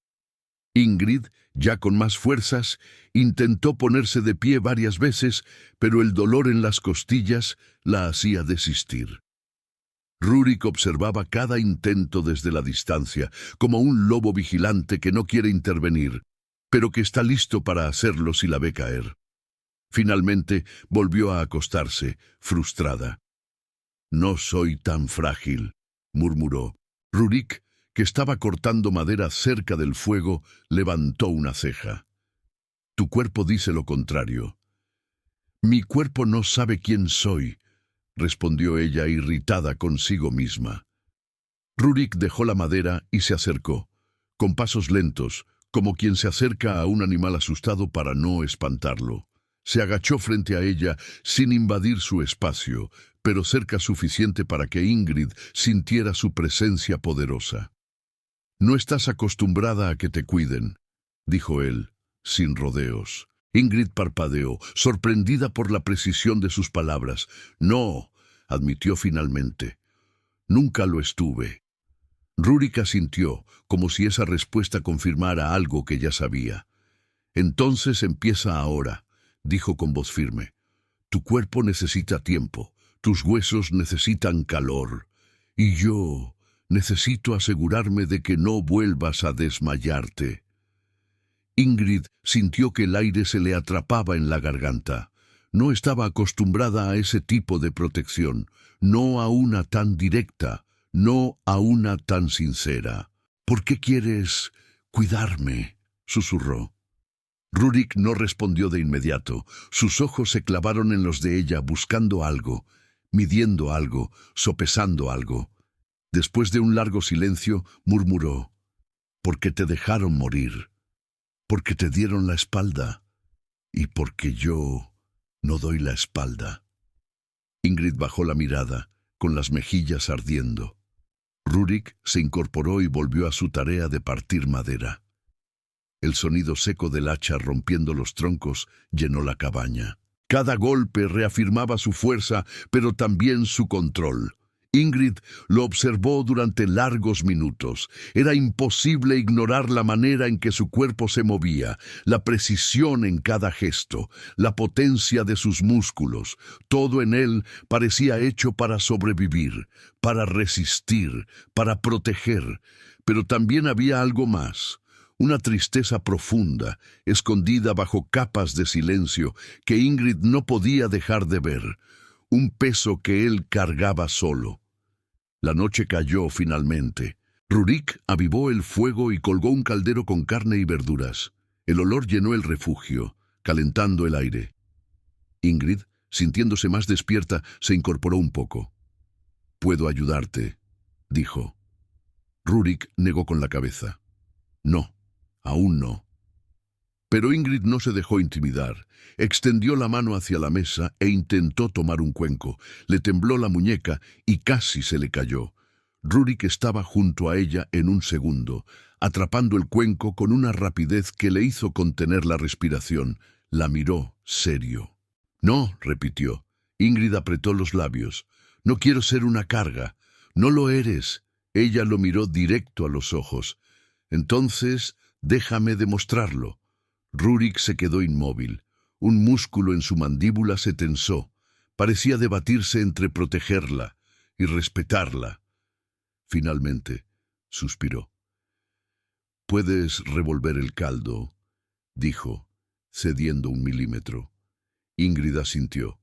Ingrid, ya con más fuerzas, intentó ponerse de pie varias veces, pero el dolor en las costillas la hacía desistir. Rurik observaba cada intento desde la distancia, como un lobo vigilante que no quiere intervenir, pero que está listo para hacerlo si la ve caer. Finalmente volvió a acostarse, frustrada. «No soy tan frágil», murmuró. Rurik, que estaba cortando madera cerca del fuego, levantó una ceja. «Tu cuerpo dice lo contrario». «Mi cuerpo no sabe quién soy», respondió ella irritada consigo misma. Rurik dejó la madera y se acercó, con pasos lentos, como quien se acerca a un animal asustado para no espantarlo. Se agachó frente a ella sin invadir su espacio, pero cerca suficiente para que Ingrid sintiera su presencia poderosa. «No estás acostumbrada a que te cuiden», dijo él, sin rodeos. Ingrid parpadeó, sorprendida por la precisión de sus palabras. «No», admitió finalmente. «Nunca lo estuve». Rurik asintió, como si esa respuesta confirmara algo que ya sabía. «Entonces empieza ahora», dijo con voz firme. «Tu cuerpo necesita tiempo. Tus huesos necesitan calor, y yo necesito asegurarme de que no vuelvas a desmayarte. Ingrid sintió que el aire se le atrapaba en la garganta. No estaba acostumbrada a ese tipo de protección, no a una tan directa, no a una tan sincera. «¿Por qué quieres cuidarme?», susurró. Rurik no respondió de inmediato. Sus ojos se clavaron en los de ella buscando algo, midiendo algo, sopesando algo. Después de un largo silencio, murmuró: «Porque te dejaron morir, porque te dieron la espalda, y porque yo no doy la espalda». Ingrid bajó la mirada, con las mejillas ardiendo. Rurik se incorporó y volvió a su tarea de partir madera. El sonido seco del hacha rompiendo los troncos llenó la cabaña. Cada golpe reafirmaba su fuerza, pero también su control. Ingrid lo observó durante largos minutos. Era imposible ignorar la manera en que su cuerpo se movía, la precisión en cada gesto, la potencia de sus músculos. Todo en él parecía hecho para sobrevivir, para resistir, para proteger. Pero también había algo más. Una tristeza profunda, escondida bajo capas de silencio, que Ingrid no podía dejar de ver. Un peso que él cargaba solo. La noche cayó finalmente. Rurik avivó el fuego y colgó un caldero con carne y verduras. El olor llenó el refugio, calentando el aire. Ingrid, sintiéndose más despierta, se incorporó un poco. «Puedo ayudarte», dijo. Rurik negó con la cabeza. «No, aún no». Pero Ingrid no se dejó intimidar. Extendió la mano hacia la mesa e intentó tomar un cuenco. Le tembló la muñeca y casi se le cayó. Rurik estaba junto a ella en un segundo, atrapando el cuenco con una rapidez que le hizo contener la respiración. La miró serio. «No», repitió. Ingrid apretó los labios. «No quiero ser una carga». «No lo eres». Ella lo miró directo a los ojos. «Entonces, déjame demostrarlo». Rurik se quedó inmóvil. Un músculo en su mandíbula se tensó. Parecía debatirse entre protegerla y respetarla. Finalmente, suspiró. «Puedes revolver el caldo», dijo, cediendo 1 milímetro. Ingrid asintió.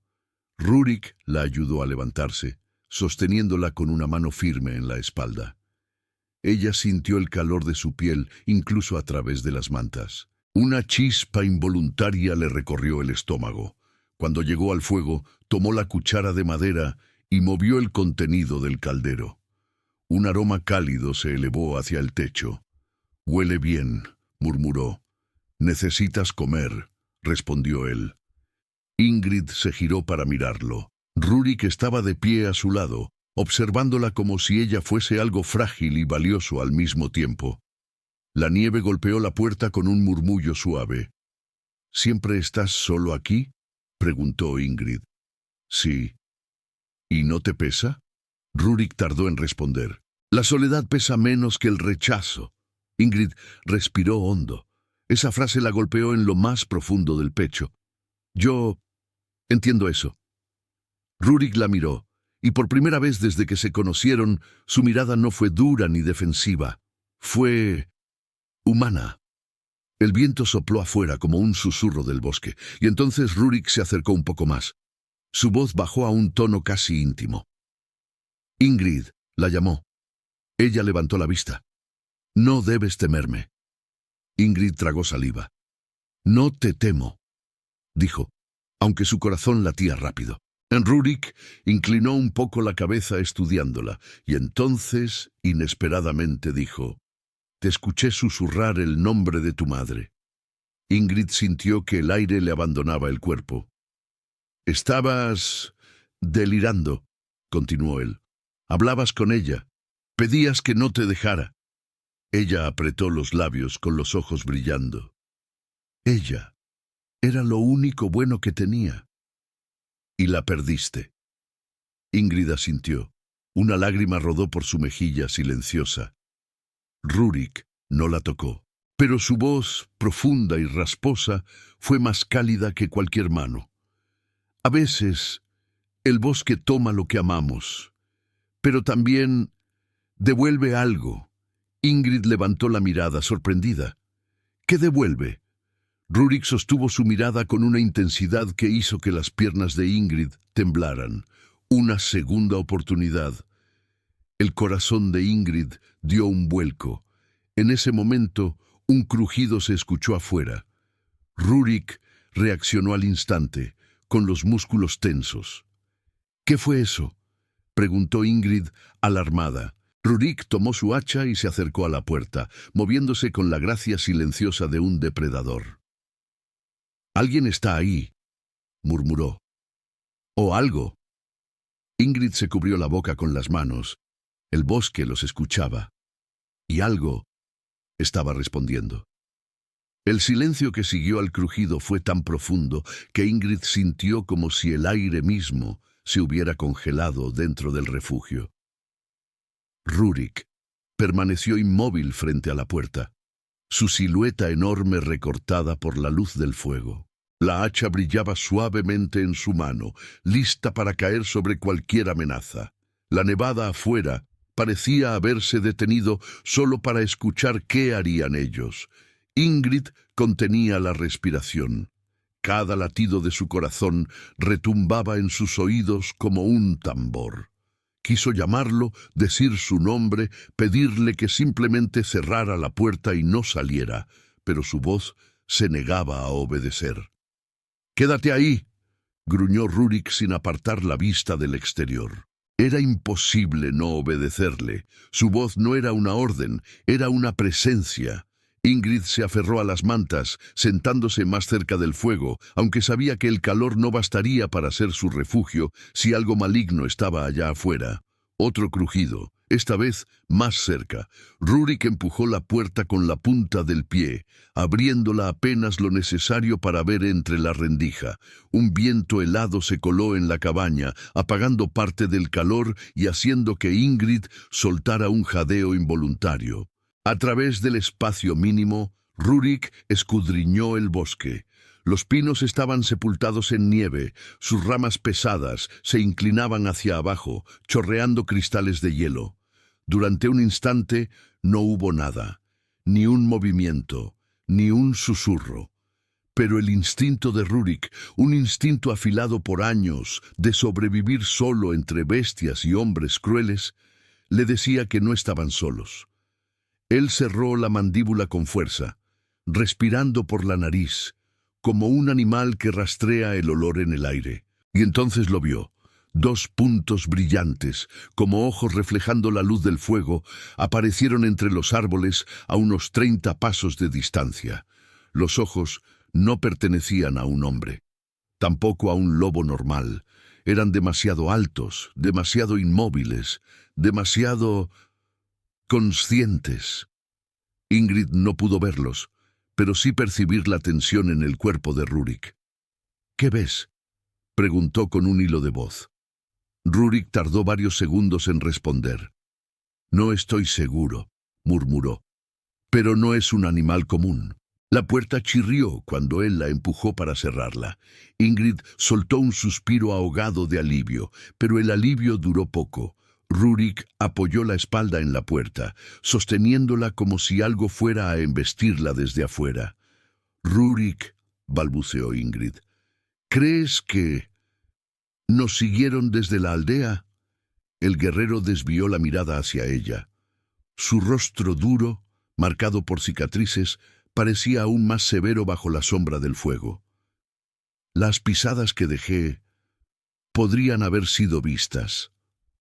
Rurik la ayudó a levantarse, sosteniéndola con una mano firme en la espalda. Ella sintió el calor de su piel, incluso a través de las mantas. Una chispa involuntaria le recorrió el estómago. Cuando llegó al fuego, tomó la cuchara de madera y movió el contenido del caldero. Un aroma cálido se elevó hacia el techo. «Huele bien», murmuró. «Necesitas comer», respondió él. Ingrid se giró para mirarlo. Rurik estaba de pie a su lado, observándola como si ella fuese algo frágil y valioso al mismo tiempo. La nieve golpeó la puerta con un murmullo suave. «¿Siempre estás solo aquí?», preguntó Ingrid. «Sí». «¿Y no te pesa?». Rurik tardó en responder. «La soledad pesa menos que el rechazo». Ingrid respiró hondo. Esa frase la golpeó en lo más profundo del pecho. «Yo entiendo eso». Rurik la miró, y por primera vez desde que se conocieron, su mirada no fue dura ni defensiva. Fue humana. El viento sopló afuera como un susurro del bosque, y entonces Rurik se acercó un poco más. Su voz bajó a un tono casi íntimo. «Ingrid», la llamó. Ella levantó la vista. «No debes temerme». Ingrid tragó saliva. «No te temo», dijo, aunque su corazón latía rápido. Rurik inclinó un poco la cabeza estudiándola, y entonces, inesperadamente, dijo: «Te escuché susurrar el nombre de tu madre». Ingrid sintió que el aire le abandonaba el cuerpo. «Estabas delirando», continuó él. «Hablabas con ella. Pedías que no te dejara». Ella apretó los labios con los ojos brillando. Ella era lo único bueno que tenía. «Y la perdiste». Ingrid asintió. Una lágrima rodó por su mejilla silenciosa. Rurik no la tocó, pero su voz, profunda y rasposa, fue más cálida que cualquier mano. «A veces El bosque toma lo que amamos, pero también devuelve algo. Ingrid levantó la mirada, sorprendida. ¿Qué devuelve? Rurik sostuvo su mirada con una intensidad que hizo que las piernas de Ingrid temblaran. Una segunda oportunidad. El corazón de Ingrid dio un vuelco. En ese momento, un crujido se escuchó afuera. Rurik reaccionó al instante, con los músculos tensos. ¿Qué fue eso?, preguntó Ingrid, alarmada. Rurik tomó su hacha y se acercó a la puerta, moviéndose con la gracia silenciosa de un depredador. «Alguien está ahí», murmuró. «O algo». Ingrid se cubrió la boca con las manos. El bosque los escuchaba. Y algo estaba respondiendo. El silencio que siguió al crujido fue tan profundo que Ingrid sintió como si el aire mismo se hubiera congelado dentro del refugio. Rurik permaneció inmóvil frente a la puerta, su silueta enorme recortada por la luz del fuego. La hacha brillaba suavemente en su mano, lista para caer sobre cualquier amenaza. La nevada afuera parecía haberse detenido solo para escuchar qué harían ellos. Ingrid contenía la respiración. Cada latido de su corazón retumbaba en sus oídos como un tambor. Quiso llamarlo, decir su nombre, pedirle que simplemente cerrara la puerta y no saliera, pero su voz se negaba a obedecer. «¡Quédate ahí!», gruñó Rurik sin apartar la vista del exterior. Era imposible no obedecerle. Su voz no era una orden, era una presencia. Ingrid se aferró a las mantas, sentándose más cerca del fuego, aunque sabía que el calor no bastaría para ser su refugio si algo maligno estaba allá afuera. Otro crujido, esta vez más cerca. Rurik empujó la puerta con la punta del pie, abriéndola apenas lo necesario para ver entre la rendija. Un viento helado se coló en la cabaña, apagando parte del calor y haciendo que Ingrid soltara un jadeo involuntario. A través del espacio mínimo, Rurik escudriñó el bosque. Los pinos estaban sepultados en nieve, sus ramas pesadas se inclinaban hacia abajo, chorreando cristales de hielo. Durante un instante no hubo nada, ni un movimiento, ni un susurro. Pero el instinto de Rurik, un instinto afilado por años de sobrevivir solo entre bestias y hombres crueles, le decía que no estaban solos. Él cerró la mandíbula con fuerza, respirando por la nariz, como un animal que rastrea el olor en el aire. Y entonces lo vio. 2 puntos brillantes, como ojos reflejando la luz del fuego, aparecieron entre los árboles a unos 30 pasos de distancia. Los ojos no pertenecían a un hombre, tampoco a un lobo normal. Eran demasiado altos, demasiado inmóviles, demasiado conscientes. Ingrid no pudo verlos, pero sí percibir la tensión en el cuerpo de Rurik. «¿Qué ves?», preguntó con un hilo de voz. Rurik tardó varios segundos en responder. «No estoy seguro», murmuró. «Pero no es un animal común». La puerta chirrió cuando él la empujó para cerrarla. Ingrid soltó un suspiro ahogado de alivio, pero el alivio duró poco. Rurik apoyó la espalda en la puerta, sosteniéndola como si algo fuera a embestirla desde afuera. «Rurik», balbuceó Ingrid, «¿crees que nos siguieron desde la aldea?» El guerrero desvió la mirada hacia ella. Su rostro duro, marcado por cicatrices, parecía aún más severo bajo la sombra del fuego. «Las pisadas que dejé podrían haber sido vistas»,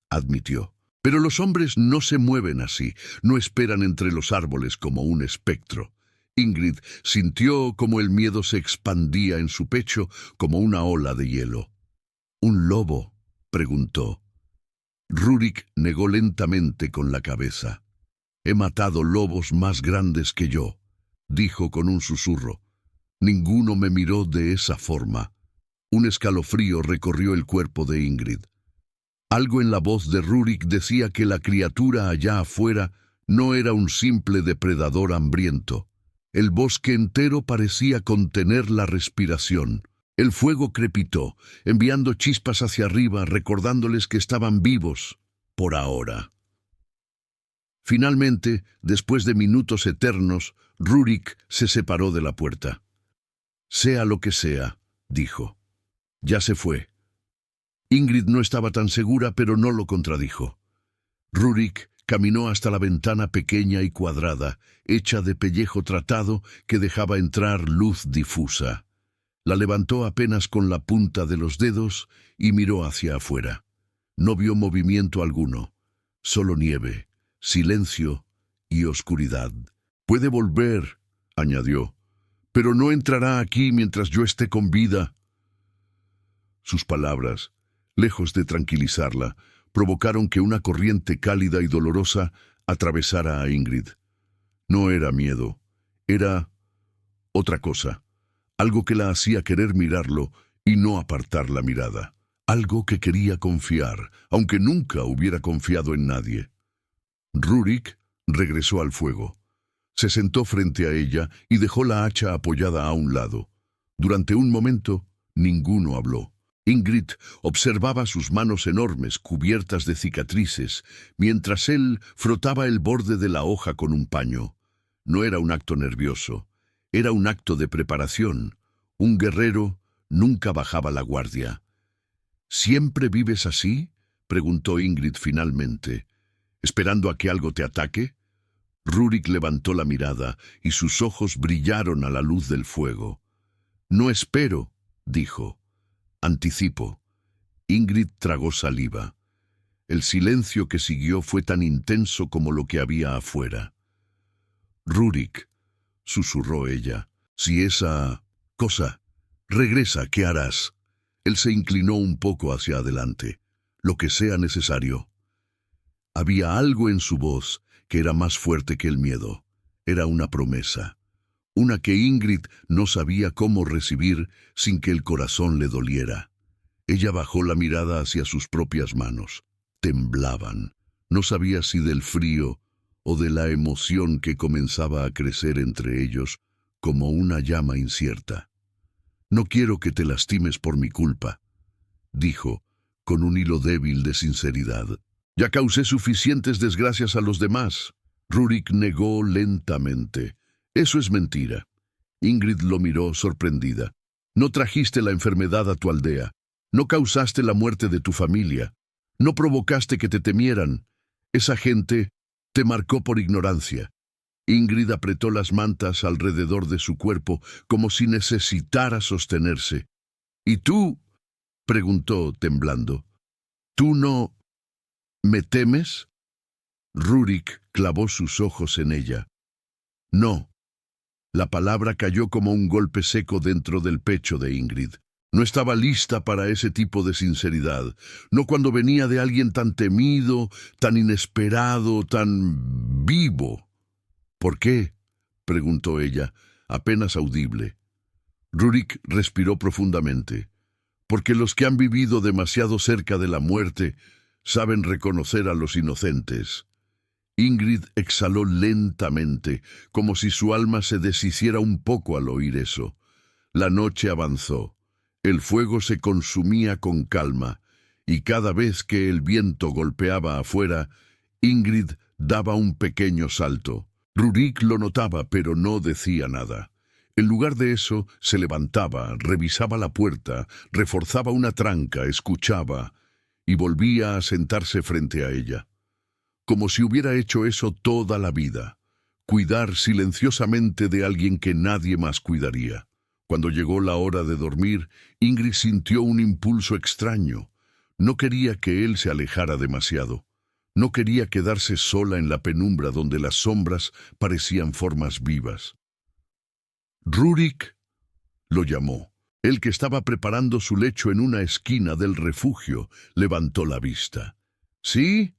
admitió. «Pero los hombres no se mueven así, no esperan entre los árboles como un espectro». Ingrid sintió como el miedo se expandía en su pecho como una ola de hielo. «¿Un lobo?», preguntó. Rurik negó lentamente con la cabeza. «He matado lobos más grandes que yo», dijo con un susurro. Ninguno me miró de esa forma. Un escalofrío recorrió el cuerpo de Ingrid. Algo en la voz de Rurik decía que la criatura allá afuera no era un simple depredador hambriento. El bosque entero parecía contener la respiración. El fuego crepitó, enviando chispas hacia arriba, recordándoles que estaban vivos, por ahora. Finalmente, después de minutos eternos, Rurik se separó de la puerta. «Sea lo que sea», dijo. «Ya se fue». Ingrid no estaba tan segura, pero no lo contradijo. Rurik caminó hasta la ventana pequeña y cuadrada, hecha de pellejo tratado que dejaba entrar luz difusa. La levantó apenas con la punta de los dedos y miró hacia afuera. No vio movimiento alguno, solo nieve, silencio y oscuridad. «Puede volver», añadió, «pero no entrará aquí mientras yo esté con vida». Sus palabras, lejos de tranquilizarla, provocaron que una corriente cálida y dolorosa atravesara a Ingrid. No era miedo, era otra cosa, algo que la hacía querer mirarlo y no apartar la mirada, algo que quería confiar, aunque nunca hubiera confiado en nadie. Rurik regresó al fuego. Se sentó frente a ella y dejó la hacha apoyada a un lado. Durante un momento, ninguno habló. Ingrid observaba sus manos enormes cubiertas de cicatrices, mientras él frotaba el borde de la hoja con un paño. No era un acto nervioso, era un acto de preparación. Un guerrero nunca bajaba la guardia. «¿Siempre vives así?», preguntó Ingrid finalmente. «¿Esperando a que algo te ataque?». Rurik levantó la mirada y sus ojos brillaron a la luz del fuego. «No espero», dijo. «Anticipo». Ingrid tragó saliva. El silencio que siguió fue tan intenso como lo que había afuera. «Rurik», susurró ella, «si esa cosa regresa, ¿qué harás?». Él se inclinó un poco hacia adelante. «Lo que sea necesario». Había algo en su voz que era más fuerte que el miedo. Era una promesa. Una que Ingrid no sabía cómo recibir sin que el corazón le doliera. Ella bajó la mirada hacia sus propias manos. Temblaban. No sabía si del frío o de la emoción que comenzaba a crecer entre ellos como una llama incierta. «No quiero que te lastimes por mi culpa», dijo, con un hilo débil de sinceridad. «Ya causé suficientes desgracias a los demás». Rurik negó lentamente. «Eso es mentira». Ingrid lo miró sorprendida. «No trajiste la enfermedad a tu aldea. No causaste la muerte de tu familia. No provocaste que te temieran. Esa gente te marcó por ignorancia». Ingrid apretó las mantas alrededor de su cuerpo como si necesitara sostenerse. «¿Y tú?», preguntó temblando. «¿Tú no me temes?». Rurik clavó sus ojos en ella. «No». La palabra cayó como un golpe seco dentro del pecho de Ingrid. No estaba lista para ese tipo de sinceridad, no cuando venía de alguien tan temido, tan inesperado, tan vivo. «¿Por qué?», preguntó ella, apenas audible. Rurik respiró profundamente. «Porque los que han vivido demasiado cerca de la muerte saben reconocer a los inocentes». Ingrid exhaló lentamente, como si su alma se deshiciera un poco al oír eso. La noche avanzó. El fuego se consumía con calma, y cada vez que el viento golpeaba afuera, Ingrid daba un pequeño salto. Rurik lo notaba, pero no decía nada. En lugar de eso, se levantaba, revisaba la puerta, reforzaba una tranca, escuchaba, y volvía a sentarse frente a ella. Como si hubiera hecho eso toda la vida, cuidar silenciosamente de alguien que nadie más cuidaría. Cuando llegó la hora de dormir, Ingrid sintió un impulso extraño. No quería que él se alejara demasiado. No quería quedarse sola en la penumbra donde las sombras parecían formas vivas. «Rurik», lo llamó. Él, que estaba preparando su lecho en una esquina del refugio, levantó la vista. «¿Sí?».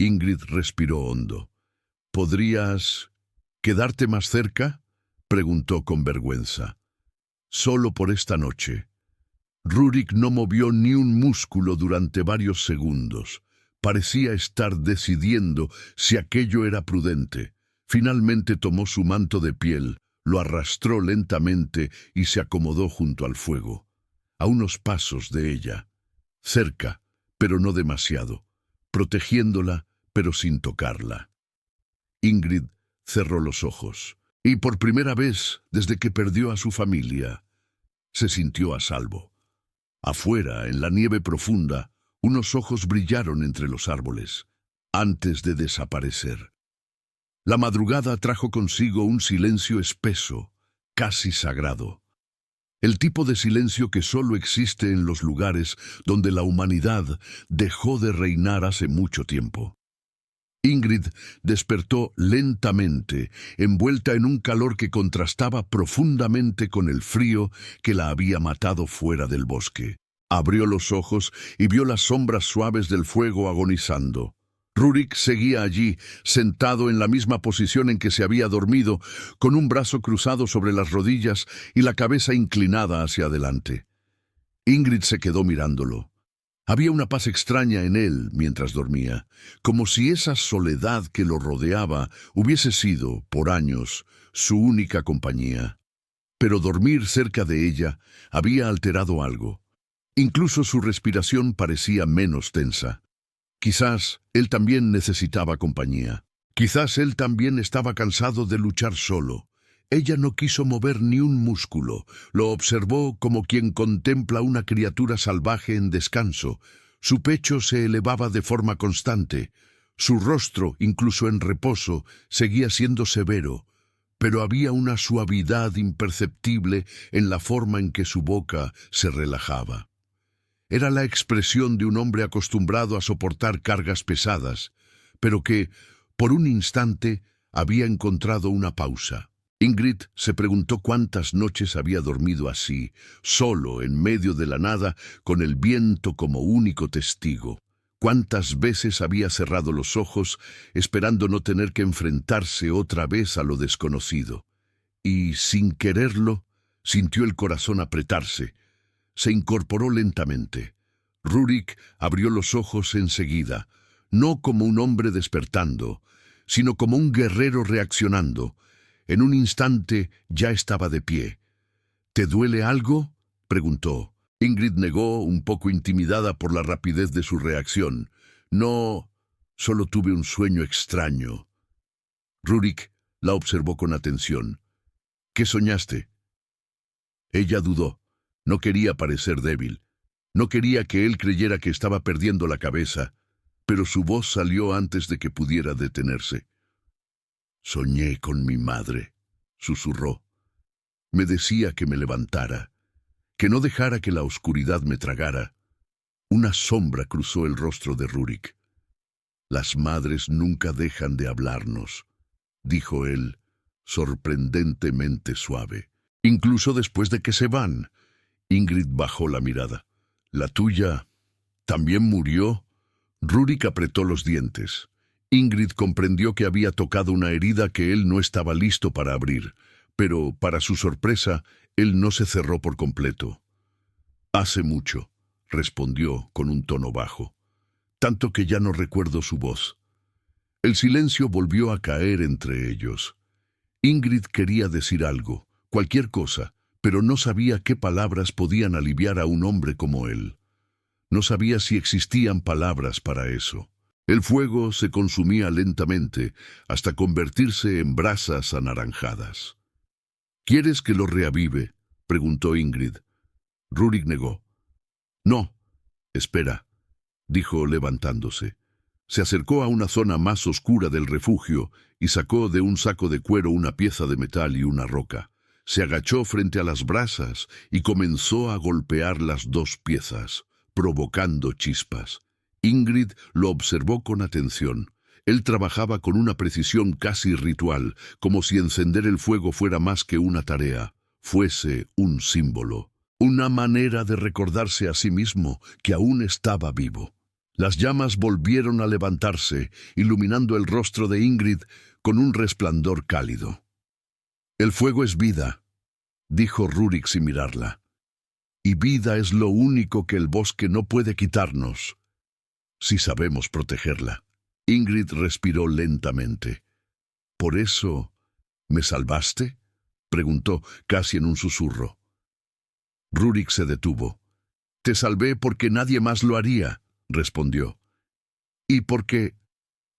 Ingrid respiró hondo. «¿Podrías quedarte más cerca?», preguntó con vergüenza. «Solo por esta noche». Rurik no movió ni un músculo durante varios segundos. Parecía estar decidiendo si aquello era prudente. Finalmente tomó su manto de piel, lo arrastró lentamente y se acomodó junto al fuego, a unos pasos de ella, cerca, pero no demasiado, protegiéndola, pero sin tocarla. Ingrid cerró los ojos, y por primera vez desde que perdió a su familia, se sintió a salvo. Afuera, en la nieve profunda, unos ojos brillaron entre los árboles, antes de desaparecer. La madrugada trajo consigo un silencio espeso, casi sagrado. El tipo de silencio que solo existe en los lugares donde la humanidad dejó de reinar hace mucho tiempo. Ingrid despertó lentamente, envuelta en un calor que contrastaba profundamente con el frío que la había matado fuera del bosque. Abrió los ojos y vio las sombras suaves del fuego agonizando. Rurik seguía allí, sentado en la misma posición en que se había dormido, con un brazo cruzado sobre las rodillas y la cabeza inclinada hacia adelante. Ingrid se quedó mirándolo. Había una paz extraña en él mientras dormía, como si esa soledad que lo rodeaba hubiese sido, por años, su única compañía. Pero dormir cerca de ella había alterado algo. Incluso su respiración parecía menos tensa. Quizás él también necesitaba compañía. Quizás él también estaba cansado de luchar solo. Ella no quiso mover ni un músculo. Lo observó como quien contempla una criatura salvaje en descanso. Su pecho se elevaba de forma constante. Su rostro, incluso en reposo, seguía siendo severo, pero había una suavidad imperceptible en la forma en que su boca se relajaba. Era la expresión de un hombre acostumbrado a soportar cargas pesadas, pero que, por un instante, había encontrado una pausa. Ingrid se preguntó cuántas noches había dormido así, solo en medio de la nada, con el viento como único testigo. Cuántas veces había cerrado los ojos, esperando no tener que enfrentarse otra vez a lo desconocido. Y, sin quererlo, sintió el corazón apretarse. Se incorporó lentamente. Rurik abrió los ojos enseguida, no como un hombre despertando, sino como un guerrero reaccionando. En un instante ya estaba de pie. ¿Te duele algo?, preguntó. Ingrid negó, un poco intimidada por la rapidez de su reacción. No, solo tuve un sueño extraño. Rurik la observó con atención. ¿Qué soñaste? Ella dudó. No quería parecer débil. No quería que él creyera que estaba perdiendo la cabeza, pero su voz salió antes de que pudiera detenerse. Soñé con mi madre, susurró. Me decía que me levantara, que no dejara que la oscuridad me tragara. Una sombra cruzó el rostro de Rurik. Las madres nunca dejan de hablarnos, dijo él, sorprendentemente suave. Incluso después de que se van. Ingrid bajó la mirada. ¿La tuya también murió? Rurik apretó los dientes. Ingrid comprendió que había tocado una herida que él no estaba listo para abrir, pero, para su sorpresa, él no se cerró por completo. Hace mucho, respondió con un tono bajo, tanto que ya no recuerdo su voz. El silencio volvió a caer entre ellos. Ingrid quería decir algo, cualquier cosa, pero no sabía qué palabras podían aliviar a un hombre como él. No sabía si existían palabras para eso. El fuego se consumía lentamente hasta convertirse en brasas anaranjadas. ¿Quieres que lo reavive?, preguntó Ingrid. Rurik negó. No, espera, dijo levantándose. Se acercó a una zona más oscura del refugio y sacó de un saco de cuero una pieza de metal y una roca. Se agachó frente a las brasas y comenzó a golpear las dos piezas, provocando chispas. Ingrid lo observó con atención. Él trabajaba con una precisión casi ritual, como si encender el fuego fuera más que una tarea, fuese un símbolo, una manera de recordarse a sí mismo que aún estaba vivo. Las llamas volvieron a levantarse, iluminando el rostro de Ingrid con un resplandor cálido. «El fuego es vida», dijo Rurik sin mirarla. «Y vida es lo único que el bosque no puede quitarnos, si sabemos protegerla». Ingrid respiró lentamente. «¿Por eso me salvaste?», preguntó, casi en un susurro. Rurik se detuvo. «Te salvé porque nadie más lo haría», respondió. «Y porque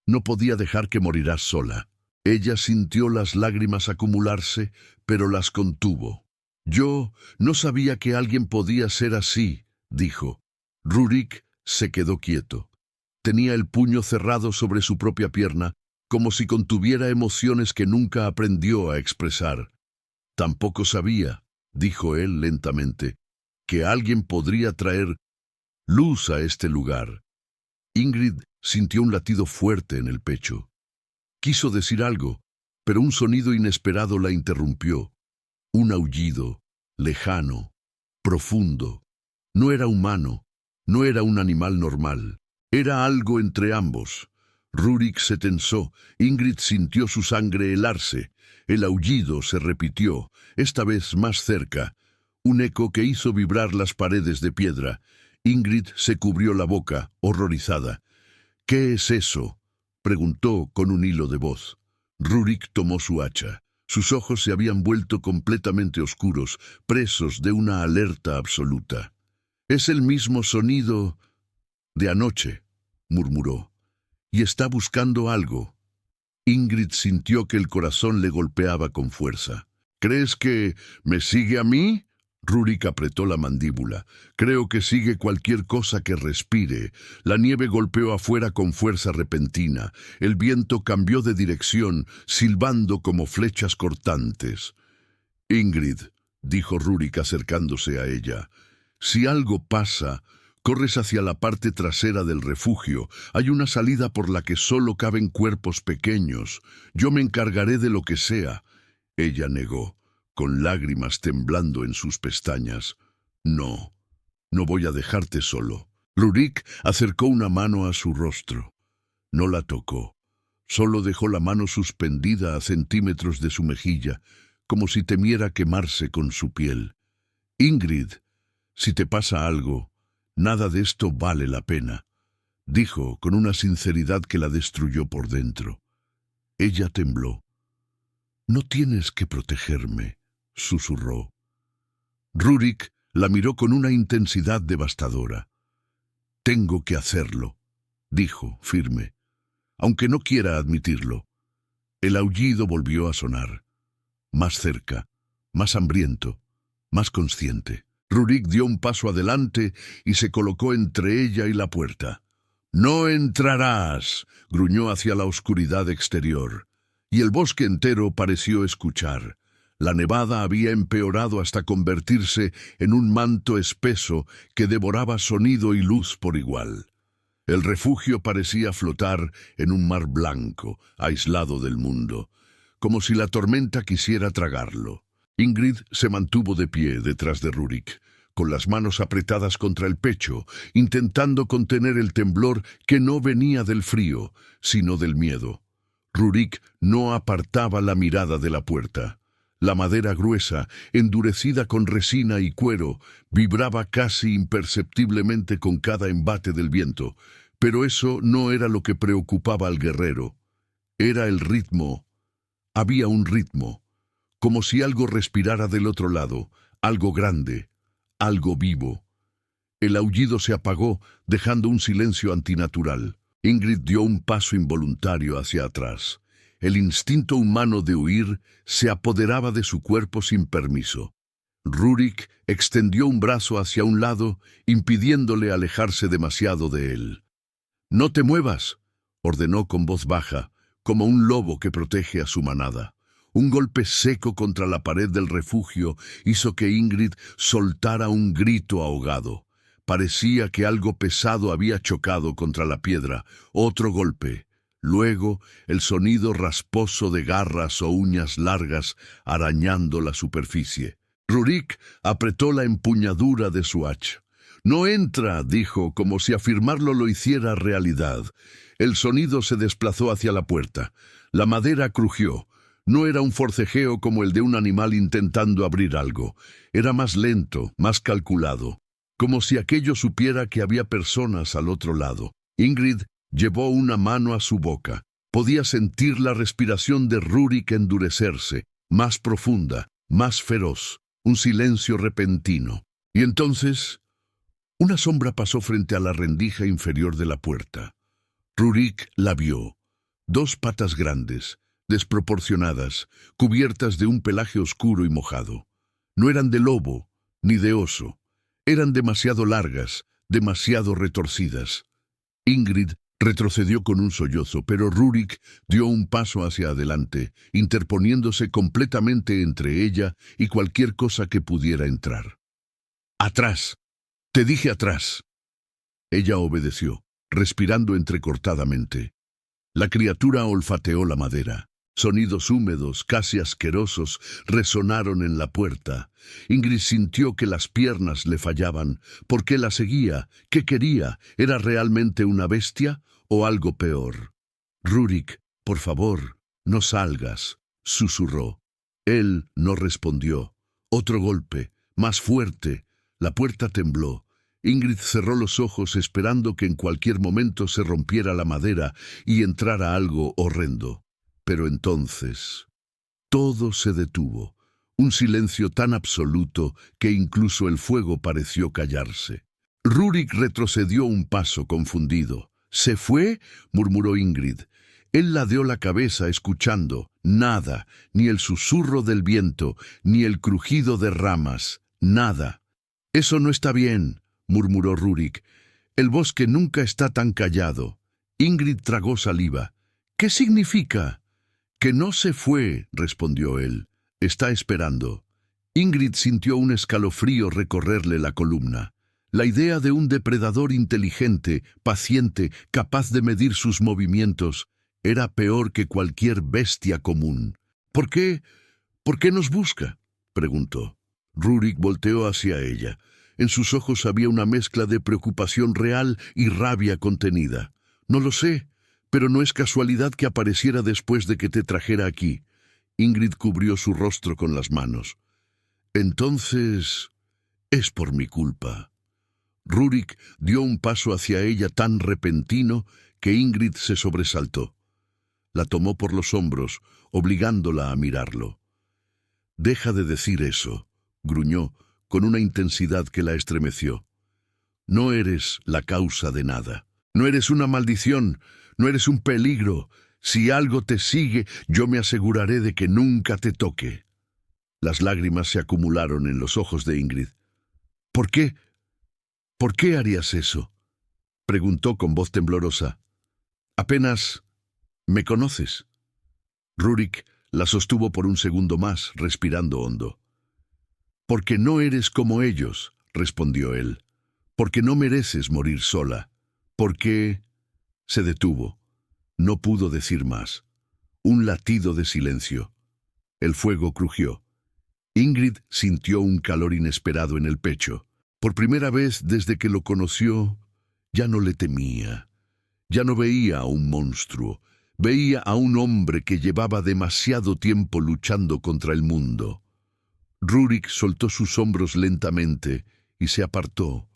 no podía dejar que morirás sola». Ella sintió las lágrimas acumularse, pero las contuvo. «Yo no sabía que alguien podía ser así», dijo. Rurik se quedó quieto. Tenía el puño cerrado sobre su propia pierna, como si contuviera emociones que nunca aprendió a expresar. «Tampoco sabía», dijo él lentamente, «que alguien podría traer luz a este lugar». Ingrid sintió un latido fuerte en el pecho. Quiso decir algo, pero un sonido inesperado la interrumpió. Un aullido, lejano, profundo. No era humano, no era un animal normal. Era algo entre ambos. Rurik se tensó. Ingrid sintió su sangre helarse. El aullido se repitió, esta vez más cerca. Un eco que hizo vibrar las paredes de piedra. Ingrid se cubrió la boca, horrorizada. «¿Qué es eso?», preguntó con un hilo de voz. Rurik tomó su hacha. Sus ojos se habían vuelto completamente oscuros, presos de una alerta absoluta. «Es el mismo sonido de anoche», murmuró. «Y está buscando algo». Ingrid sintió que el corazón le golpeaba con fuerza. «¿Crees que me sigue a mí?», Rurik apretó la mandíbula. «Creo que sigue cualquier cosa que respire». La nieve golpeó afuera con fuerza repentina. El viento cambió de dirección, silbando como flechas cortantes. «Ingrid», dijo Rurik acercándose a ella, «si algo pasa, corres hacia la parte trasera del refugio. Hay una salida por la que solo caben cuerpos pequeños. Yo me encargaré de lo que sea». Ella negó, con lágrimas temblando en sus pestañas. «No, no voy a dejarte solo». Rurik acercó una mano a su rostro. No la tocó. Solo dejó la mano suspendida a centímetros de su mejilla, como si temiera quemarse con su piel. «Ingrid, si te pasa algo, nada de esto vale la pena», dijo con una sinceridad que la destruyó por dentro. Ella tembló. «No tienes que protegerme», susurró. Rurik la miró con una intensidad devastadora. «Tengo que hacerlo», dijo, firme, aunque no quiera admitirlo. El aullido volvió a sonar. Más cerca, más hambriento, más consciente. Rurik dio un paso adelante y se colocó entre ella y la puerta. «No entrarás», gruñó hacia la oscuridad exterior. Y el bosque entero pareció escuchar. La nevada había empeorado hasta convertirse en un manto espeso que devoraba sonido y luz por igual. El refugio parecía flotar en un mar blanco, aislado del mundo, como si la tormenta quisiera tragarlo. Ingrid se mantuvo de pie detrás de Rurik, con las manos apretadas contra el pecho, intentando contener el temblor que no venía del frío, sino del miedo. Rurik no apartaba la mirada de la puerta. La madera gruesa, endurecida con resina y cuero, vibraba casi imperceptiblemente con cada embate del viento, pero eso no era lo que preocupaba al guerrero. Era el ritmo. Había un ritmo, como si algo respirara del otro lado, algo grande, algo vivo. El aullido se apagó, dejando un silencio antinatural. Ingrid dio un paso involuntario hacia atrás. El instinto humano de huir se apoderaba de su cuerpo sin permiso. Rurik extendió un brazo hacia un lado, impidiéndole alejarse demasiado de él. «No te muevas», ordenó con voz baja, como un lobo que protege a su manada. Un golpe seco contra la pared del refugio hizo que Ingrid soltara un grito ahogado. Parecía que algo pesado había chocado contra la piedra. Otro golpe. Luego, el sonido rasposo de garras o uñas largas arañando la superficie. Rurik apretó la empuñadura de su hacha. «No entra», dijo, como si afirmarlo lo hiciera realidad. El sonido se desplazó hacia la puerta. La madera crujió. No era un forcejeo como el de un animal intentando abrir algo. Era más lento, más calculado, como si aquello supiera que había personas al otro lado. Ingrid llevó una mano a su boca. Podía sentir la respiración de Rurik endurecerse, más profunda, más feroz, un silencio repentino. Y entonces, una sombra pasó frente a la rendija inferior de la puerta. Rurik la vio. 2 patas grandes, desproporcionadas, cubiertas de un pelaje oscuro y mojado. No eran de lobo, ni de oso. Eran demasiado largas, demasiado retorcidas. Ingrid retrocedió con un sollozo, pero Rurik dio un paso hacia adelante, interponiéndose completamente entre ella y cualquier cosa que pudiera entrar. «¡Atrás! Te dije atrás». Ella obedeció, respirando entrecortadamente. La criatura olfateó la madera. Sonidos húmedos, casi asquerosos, resonaron en la puerta. Ingrid sintió que las piernas le fallaban. ¿Por qué la seguía? ¿Qué quería? ¿Era realmente una bestia o algo peor? «Rurik, por favor, no salgas», susurró. Él no respondió. Otro golpe, más fuerte. La puerta tembló. Ingrid cerró los ojos esperando que en cualquier momento se rompiera la madera y entrara algo horrendo. Pero entonces, todo se detuvo. Un silencio tan absoluto que incluso el fuego pareció callarse. Rurik retrocedió un paso confundido. «¿Se fue?», murmuró Ingrid. Él ladeó la cabeza escuchando. Nada, ni el susurro del viento, ni el crujido de ramas. Nada. «Eso no está bien», murmuró Rurik. «El bosque nunca está tan callado». Ingrid tragó saliva. «¿Qué significa?» «Que no se fue», respondió él. «Está esperando». Ingrid sintió un escalofrío recorrerle la columna. La idea de un depredador inteligente, paciente, capaz de medir sus movimientos, era peor que cualquier bestia común. «¿Por qué? ¿Por qué nos busca?», preguntó. Rurik volteó hacia ella. En sus ojos había una mezcla de preocupación real y rabia contenida. «No lo sé, pero no es casualidad que apareciera después de que te trajera aquí». Ingrid cubrió su rostro con las manos. «Entonces, es por mi culpa». Rurik dio un paso hacia ella tan repentino que Ingrid se sobresaltó. La tomó por los hombros, obligándola a mirarlo. «Deja de decir eso», gruñó, con una intensidad que la estremeció. «No eres la causa de nada. No eres una maldición, no eres un peligro. Si algo te sigue, yo me aseguraré de que nunca te toque». Las lágrimas se acumularon en los ojos de Ingrid. «¿Por qué? ¿Por qué harías eso?», preguntó con voz temblorosa. «Apenas me conoces». Rurik la sostuvo por un segundo más, respirando hondo. «Porque no eres como ellos», respondió él. «Porque no mereces morir sola. Porque...» Se detuvo. No pudo decir más. Un latido de silencio. El fuego crujió. Ingrid sintió un calor inesperado en el pecho. Por primera vez desde que lo conoció, ya no le temía. Ya no veía a un monstruo. Veía a un hombre que llevaba demasiado tiempo luchando contra el mundo. Rurik soltó sus hombros lentamente y se apartó,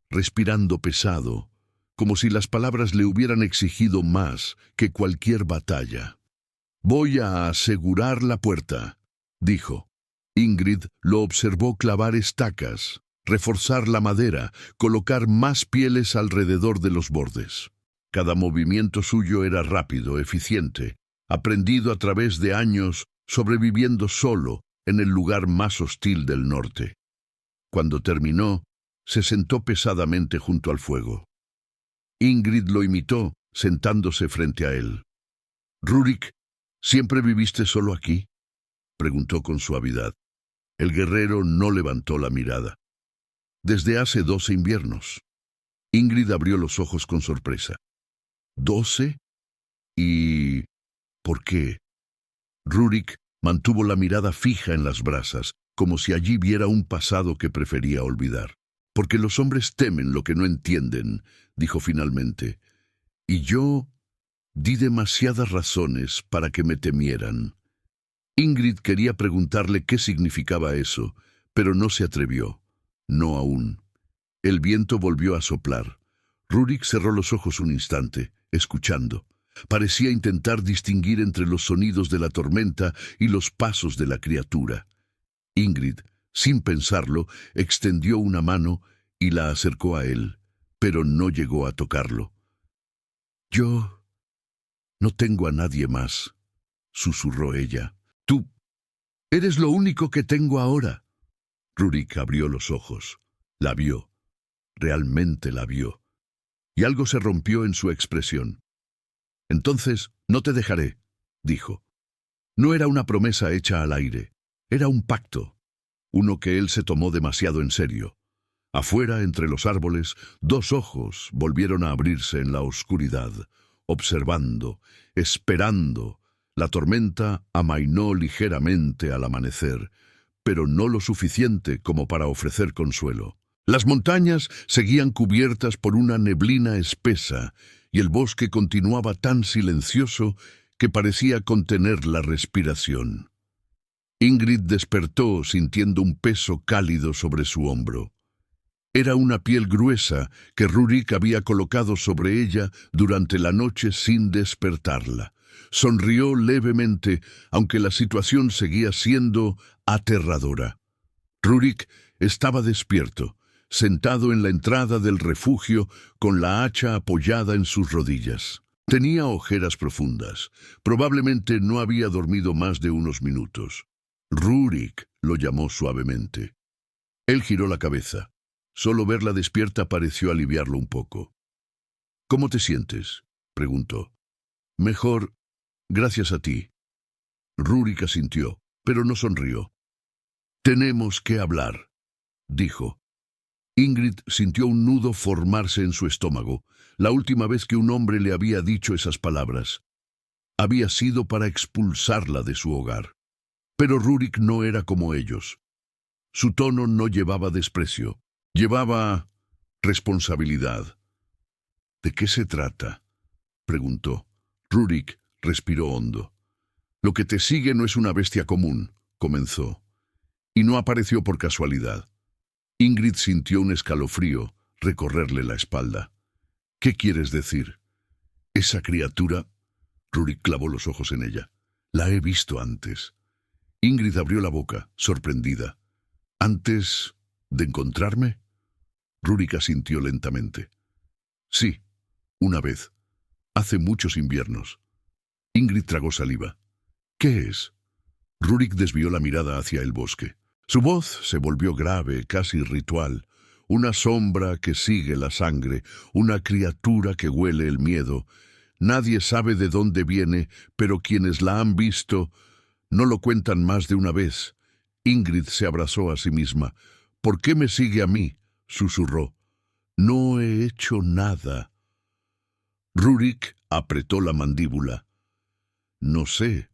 respirando pesado, como si las palabras le hubieran exigido más que cualquier batalla. «Voy a asegurar la puerta», dijo. Ingrid lo observó clavar estacas, reforzar la madera, colocar más pieles alrededor de los bordes. Cada movimiento suyo era rápido, eficiente, aprendido a través de años sobreviviendo solo en el lugar más hostil del norte. Cuando terminó, se sentó pesadamente junto al fuego. Ingrid lo imitó, sentándose frente a él. «Rurik, ¿siempre viviste solo aquí?», preguntó con suavidad. El guerrero no levantó la mirada. «Desde hace 12 inviernos». Ingrid abrió los ojos con sorpresa. «¿12? ¿Y por qué?». Rurik mantuvo la mirada fija en las brasas, como si allí viera un pasado que prefería olvidar. «Porque los hombres temen lo que no entienden», dijo finalmente. «Y yo di demasiadas razones para que me temieran». Ingrid quería preguntarle qué significaba eso, pero no se atrevió. No aún. El viento volvió a soplar. Rurik cerró los ojos un instante, escuchando. Parecía intentar distinguir entre los sonidos de la tormenta y los pasos de la criatura. Ingrid, sin pensarlo, extendió una mano y la acercó a él, pero no llegó a tocarlo. «Yo no tengo a nadie más», susurró ella. «Tú eres lo único que tengo ahora». Rurik abrió los ojos. La vio. Realmente la vio. Y algo se rompió en su expresión. «Entonces, no te dejaré», dijo. No era una promesa hecha al aire. Era un pacto. Uno que él se tomó demasiado en serio. Afuera, entre los árboles, dos ojos volvieron a abrirse en la oscuridad, observando, esperando. La tormenta amainó ligeramente al amanecer, pero no lo suficiente como para ofrecer consuelo. Las montañas seguían cubiertas por una neblina espesa, y el bosque continuaba tan silencioso que parecía contener la respiración. Ingrid despertó sintiendo un peso cálido sobre su hombro. Era una piel gruesa que Rurik había colocado sobre ella durante la noche sin despertarla. Sonrió levemente, aunque la situación seguía siendo aterradora. Rurik estaba despierto, sentado en la entrada del refugio con la hacha apoyada en sus rodillas. Tenía ojeras profundas. Probablemente no había dormido más de unos minutos. «Rurik», lo llamó suavemente. Él giró la cabeza. Solo verla despierta pareció aliviarlo un poco. «¿Cómo te sientes?», preguntó. «Mejor, gracias a ti». Rurik asintió, pero no sonrió. «Tenemos que hablar», dijo. Ingrid sintió un nudo formarse en su estómago. La última vez que un hombre le había dicho esas palabras había sido para expulsarla de su hogar. Pero Rurik no era como ellos. Su tono no llevaba desprecio, llevaba responsabilidad. «¿De qué se trata?», preguntó. Rurik respiró hondo. «Lo que te sigue no es una bestia común», comenzó. «Y no apareció por casualidad». Ingrid sintió un escalofrío recorrerle la espalda. «¿Qué quieres decir?» «Esa criatura...» Rurik clavó los ojos en ella. «La he visto antes». Ingrid abrió la boca, sorprendida. «¿Antes de encontrarme?» Rurik asintió lentamente. «Sí, una vez. Hace muchos inviernos». Ingrid tragó saliva. «¿Qué es?» Rurik desvió la mirada hacia el bosque. Su voz se volvió grave, casi ritual. Una sombra que sigue la sangre, una criatura que huele el miedo. Nadie sabe de dónde viene, pero quienes la han visto no lo cuentan más de una vez. Ingrid se abrazó a sí misma. «¿Por qué me sigue a mí?», susurró. «No he hecho nada». Rurik apretó la mandíbula. «No sé,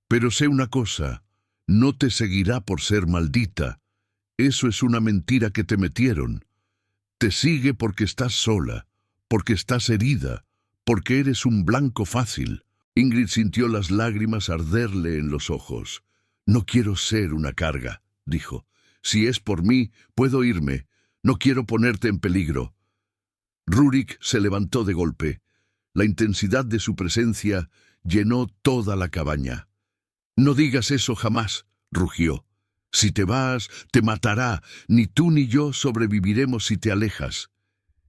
pero sé una cosa. No te seguirá por ser maldita. Eso es una mentira que te metieron. Te sigue porque estás sola, porque estás herida, porque eres un blanco fácil». Ingrid sintió las lágrimas arderle en los ojos. «No quiero ser una carga», dijo. «Si es por mí, puedo irme. No quiero ponerte en peligro». Rurik se levantó de golpe. La intensidad de su presencia llenó toda la cabaña. «No digas eso jamás», rugió. «Si te vas, te matará. Ni tú ni yo sobreviviremos si te alejas».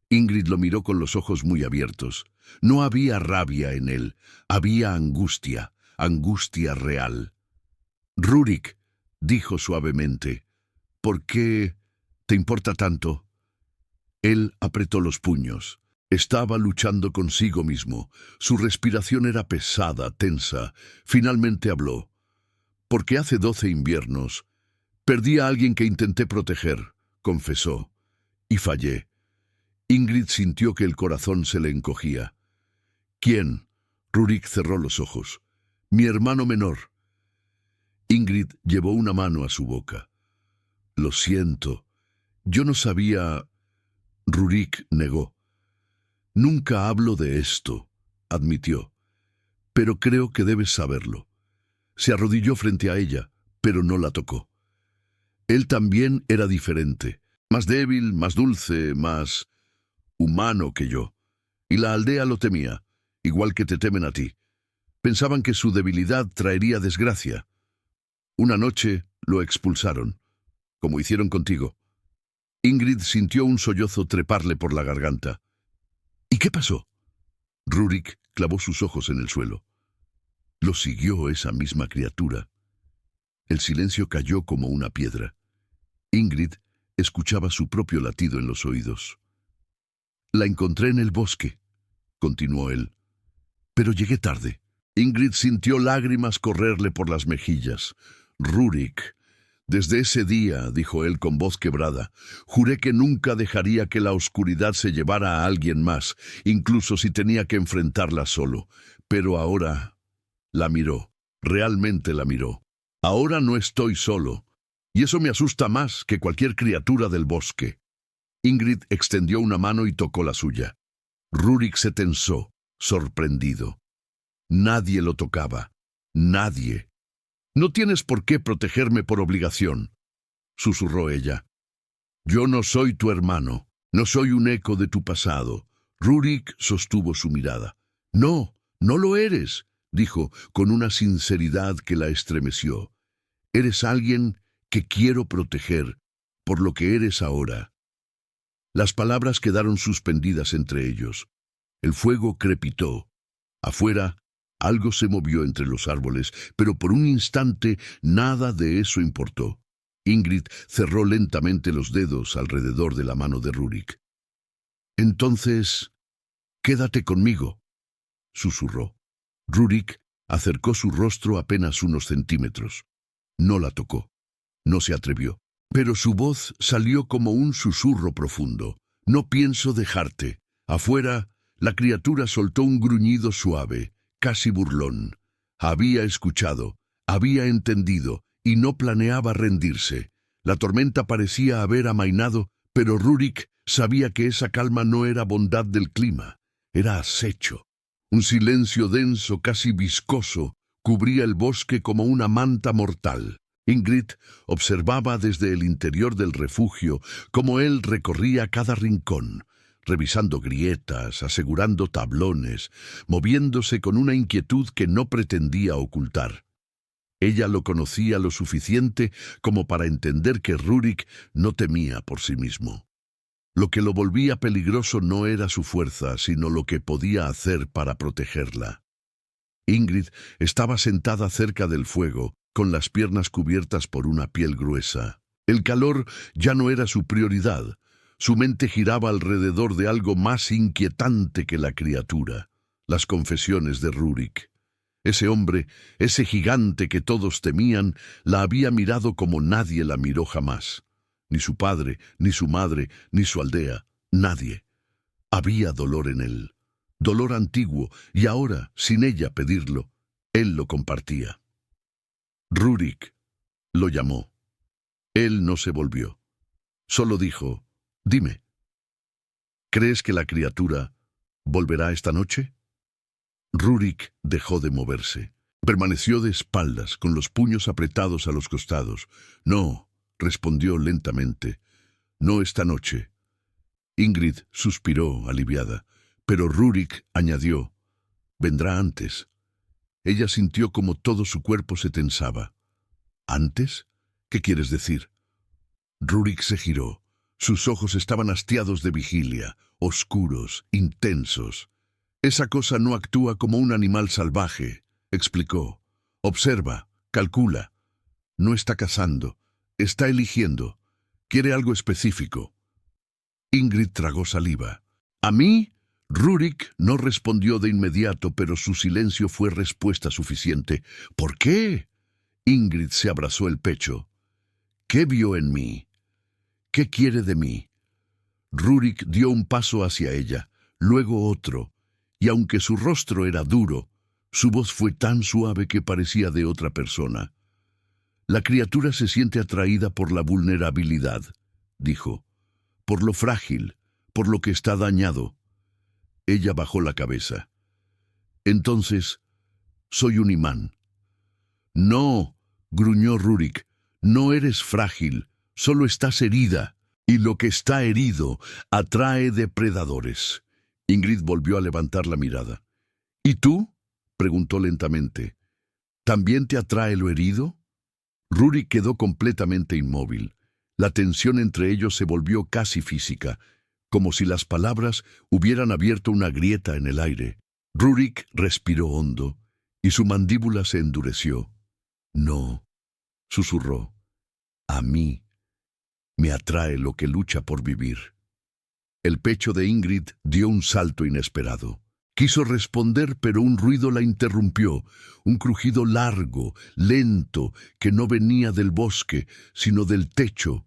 Ingrid lo miró con los ojos muy abiertos. No había rabia en él, había angustia, angustia real. «Rurik», dijo suavemente, «¿por qué te importa tanto?» Él apretó los puños. Estaba luchando consigo mismo. Su respiración era pesada, tensa. Finalmente habló. «Porque hace 12 inviernos perdí a alguien que intenté proteger», confesó, «y fallé». Ingrid sintió que el corazón se le encogía. «¿Quién?». Rurik cerró los ojos. «Mi hermano menor». Ingrid llevó una mano a su boca. «Lo siento. Yo no sabía...». Rurik negó. «Nunca hablo de esto», admitió. «Pero creo que debes saberlo». Se arrodilló frente a ella, pero no la tocó. Él también era diferente, más débil, más dulce, más humano que yo. Y la aldea lo temía, igual que te temen a ti. Pensaban que su debilidad traería desgracia. Una noche lo expulsaron, como hicieron contigo. Ingrid sintió un sollozo treparle por la garganta. ¿Y qué pasó? Rurik clavó sus ojos en el suelo. Lo siguió esa misma criatura. El silencio cayó como una piedra. Ingrid escuchaba su propio latido en los oídos. La encontré en el bosque, continuó él. Pero llegué tarde. Ingrid sintió lágrimas correrle por las mejillas. Rurik, desde ese día, dijo él con voz quebrada, juré que nunca dejaría que la oscuridad se llevara a alguien más, incluso si tenía que enfrentarla solo. Pero ahora la miró, realmente la miró. Ahora no estoy solo, y eso me asusta más que cualquier criatura del bosque. Ingrid extendió una mano y tocó la suya. Rurik se tensó, sorprendido. Nadie lo tocaba. Nadie. No tienes por qué protegerme por obligación, susurró ella. Yo no soy tu hermano, no soy un eco de tu pasado. Rurik sostuvo su mirada. No, no lo eres, dijo con una sinceridad que la estremeció. Eres alguien que quiero proteger, por lo que eres ahora. Las palabras quedaron suspendidas entre ellos. El fuego crepitó. Afuera, algo se movió entre los árboles, pero por un instante nada de eso importó. Ingrid cerró lentamente los dedos alrededor de la mano de Rurik. Entonces, quédate conmigo, susurró. Rurik acercó su rostro apenas unos centímetros. No la tocó. No se atrevió. Pero su voz salió como un susurro profundo. No pienso dejarte. Afuera, la criatura soltó un gruñido suave, casi burlón. Había escuchado, había entendido, y no planeaba rendirse. La tormenta parecía haber amainado, pero Rurik sabía que esa calma no era bondad del clima, era acecho. Un silencio denso, casi viscoso, cubría el bosque como una manta mortal. Ingrid observaba desde el interior del refugio cómo él recorría cada rincón, revisando grietas, asegurando tablones, moviéndose con una inquietud que no pretendía ocultar. Ella lo conocía lo suficiente como para entender que Rurik no temía por sí mismo. Lo que lo volvía peligroso no era su fuerza, sino lo que podía hacer para protegerla. Ingrid estaba sentada cerca del fuego, con las piernas cubiertas por una piel gruesa. El calor ya no era su prioridad. Su mente giraba alrededor de algo más inquietante que la criatura, las confesiones de Rurik. Ese hombre, ese gigante que todos temían, la había mirado como nadie la miró jamás. Ni su padre, ni su madre, ni su aldea, nadie. Había dolor en él, dolor antiguo, y ahora, sin ella pedirlo, él lo compartía. Rurik, lo llamó. Él no se volvió. Solo dijo, dime, ¿crees que la criatura volverá esta noche? Rurik dejó de moverse. Permaneció de espaldas, con los puños apretados a los costados. No, respondió lentamente, no esta noche. Ingrid suspiró, aliviada, pero Rurik añadió, vendrá antes. Ella sintió como todo su cuerpo se tensaba. ¿Antes? ¿Qué quieres decir? Rurik se giró. Sus ojos estaban hastiados de vigilia, oscuros, intensos. Esa cosa no actúa como un animal salvaje, explicó. Observa, calcula. No está cazando, está eligiendo. Quiere algo específico. Ingrid tragó saliva. ¿A mí? Rurik no respondió de inmediato, pero su silencio fue respuesta suficiente. ¿Por qué? Ingrid se abrazó el pecho. ¿Qué vio en mí? ¿Qué quiere de mí? Rurik dio un paso hacia ella, luego otro, y aunque su rostro era duro, su voz fue tan suave que parecía de otra persona. La criatura se siente atraída por la vulnerabilidad, dijo, por lo frágil, por lo que está dañado. Ella bajó la cabeza. Entonces, soy un imán. No, gruñó Rurik, no eres frágil, solo estás herida, y lo que está herido atrae depredadores. Ingrid volvió a levantar la mirada. ¿Y tú? Preguntó lentamente. ¿También te atrae lo herido? Rurik quedó completamente inmóvil. La tensión entre ellos se volvió casi física, como si las palabras hubieran abierto una grieta en el aire. Rurik respiró hondo y su mandíbula se endureció. «No», susurró, «a mí me atrae lo que lucha por vivir». El pecho de Ingrid dio un salto inesperado. Quiso responder, pero un ruido la interrumpió, un crujido largo, lento, que no venía del bosque, sino del techo.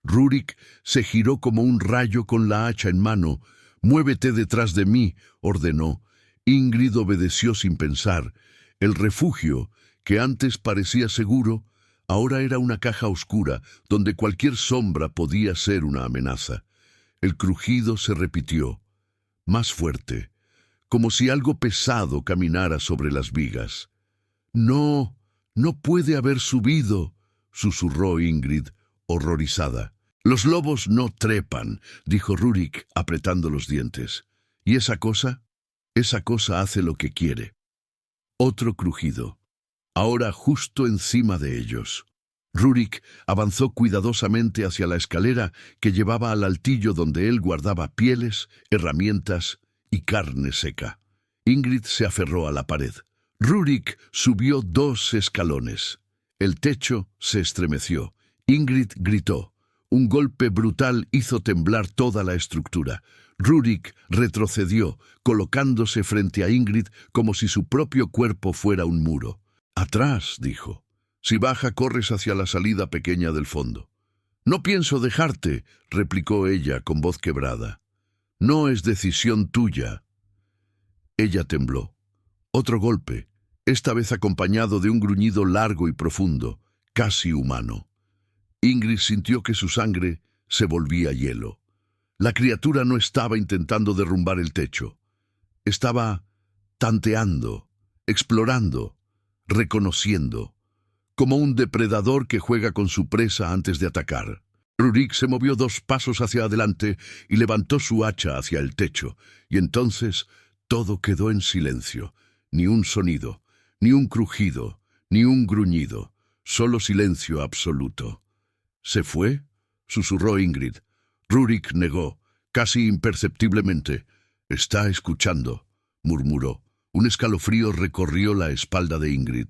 Rurik se giró como un rayo con la hacha en mano. «Muévete detrás de mí», ordenó. Ingrid obedeció sin pensar. El refugio, que antes parecía seguro, ahora era una caja oscura, donde cualquier sombra podía ser una amenaza. El crujido se repitió, más fuerte, como si algo pesado caminara sobre las vigas. «No, no puede haber subido», susurró Ingrid, horrorizada. «Los lobos no trepan», dijo Rurik, apretando los dientes. «¿Y esa cosa? Esa cosa hace lo que quiere». Otro crujido, ahora justo encima de ellos. Rurik avanzó cuidadosamente hacia la escalera que llevaba al altillo donde él guardaba pieles, herramientas y carne seca. Ingrid se aferró a la pared. Rurik subió 2 escalones. El techo se estremeció. Ingrid gritó. Un golpe brutal hizo temblar toda la estructura. Rurik retrocedió, colocándose frente a Ingrid como si su propio cuerpo fuera un muro. «Atrás», dijo. «Si baja, corres hacia la salida pequeña del fondo». «No pienso dejarte», replicó ella con voz quebrada. «No es decisión tuya». Ella tembló. Otro golpe, esta vez acompañado de un gruñido largo y profundo, casi humano. Ingrid sintió que su sangre se volvía hielo. La criatura no estaba intentando derrumbar el techo. Estaba tanteando, explorando, reconociendo, como un depredador que juega con su presa antes de atacar. Rurik se movió 2 pasos hacia adelante y levantó su hacha hacia el techo, y entonces todo quedó en silencio. Ni un sonido, ni un crujido, ni un gruñido, solo silencio absoluto. «¿Se fue?», susurró Ingrid. Rurik negó, casi imperceptiblemente. «Está escuchando», murmuró. Un escalofrío recorrió la espalda de Ingrid.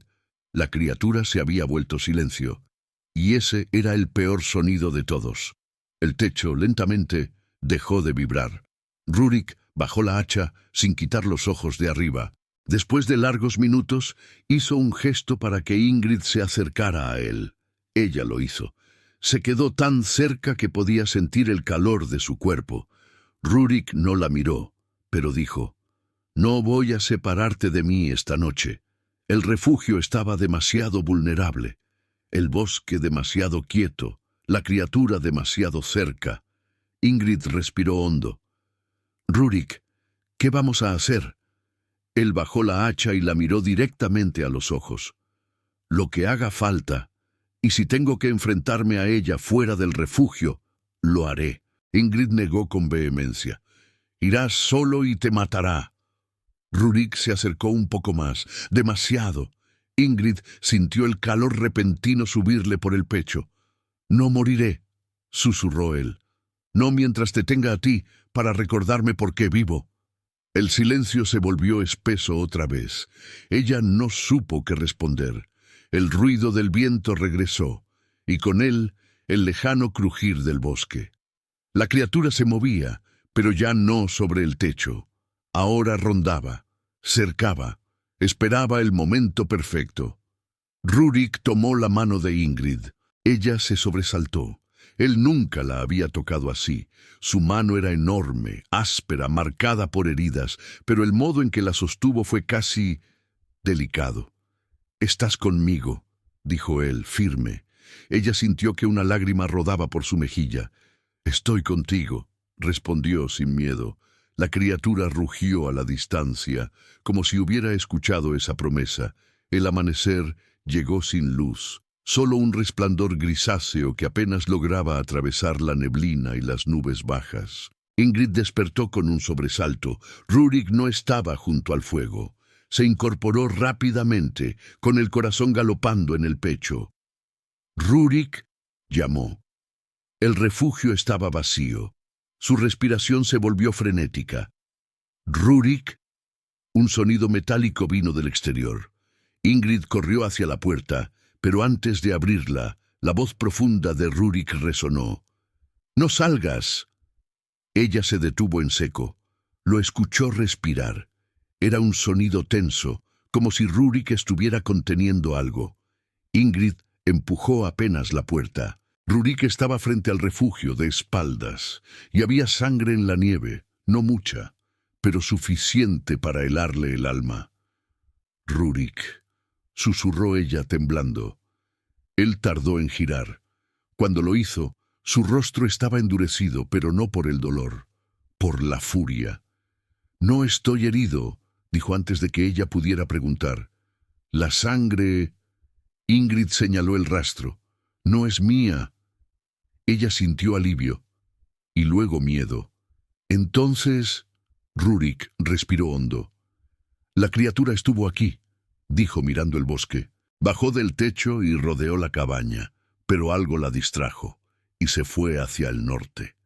La criatura se había vuelto silencio, y ese era el peor sonido de todos. El techo, lentamente, dejó de vibrar. Rurik bajó la hacha sin quitar los ojos de arriba. Después de largos minutos, hizo un gesto para que Ingrid se acercara a él. Ella lo hizo. Se quedó tan cerca que podía sentir el calor de su cuerpo. Rurik no la miró, pero dijo: «No voy a separarte de mí esta noche». El refugio estaba demasiado vulnerable, el bosque demasiado quieto, la criatura demasiado cerca. Ingrid respiró hondo. «Rurik, ¿qué vamos a hacer?». Él bajó la hacha y la miró directamente a los ojos. «Lo que haga falta, y si tengo que enfrentarme a ella fuera del refugio, lo haré». Ingrid negó con vehemencia. «Irás solo y te matará». Rurik se acercó un poco más, demasiado. Ingrid sintió el calor repentino subirle por el pecho. «No moriré», susurró él. «No mientras te tenga a ti para recordarme por qué vivo». El silencio se volvió espeso otra vez. Ella no supo qué responder. El ruido del viento regresó, y con él el lejano crujir del bosque. La criatura se movía, pero ya no sobre el techo. Ahora rondaba, cercaba, esperaba el momento perfecto. Rurik tomó la mano de Ingrid. Ella se sobresaltó. Él nunca la había tocado así. Su mano era enorme, áspera, marcada por heridas, pero el modo en que la sostuvo fue casi delicado. «Estás conmigo», dijo él, firme. Ella sintió que una lágrima rodaba por su mejilla. «Estoy contigo», respondió sin miedo. La criatura rugió a la distancia, como si hubiera escuchado esa promesa. El amanecer llegó sin luz, solo un resplandor grisáceo que apenas lograba atravesar la neblina y las nubes bajas. Ingrid despertó con un sobresalto. Rurik no estaba junto al fuego. Se incorporó rápidamente, con el corazón galopando en el pecho. Rurik llamó. El refugio estaba vacío. Su respiración se volvió frenética. Rurik. Un sonido metálico vino del exterior. Ingrid corrió hacia la puerta, pero antes de abrirla, la voz profunda de Rurik resonó. «¡No salgas!». Ella se detuvo en seco. Lo escuchó respirar. Era un sonido tenso, como si Rurik estuviera conteniendo algo. Ingrid empujó apenas la puerta. Rurik estaba frente al refugio, de espaldas, y había sangre en la nieve, no mucha, pero suficiente para helarle el alma. «Rurik», susurró ella temblando. Él tardó en girar. Cuando lo hizo, su rostro estaba endurecido, pero no por el dolor, por la furia. «No estoy herido», dijo antes de que ella pudiera preguntar. «La sangre...». Ingrid señaló el rastro. «No es mía». Ella sintió alivio, y luego miedo. Entonces, Rurik respiró hondo. «La criatura estuvo aquí», dijo mirando el bosque. Bajó del techo y rodeó la cabaña, pero algo la distrajo, y se fue hacia el norte.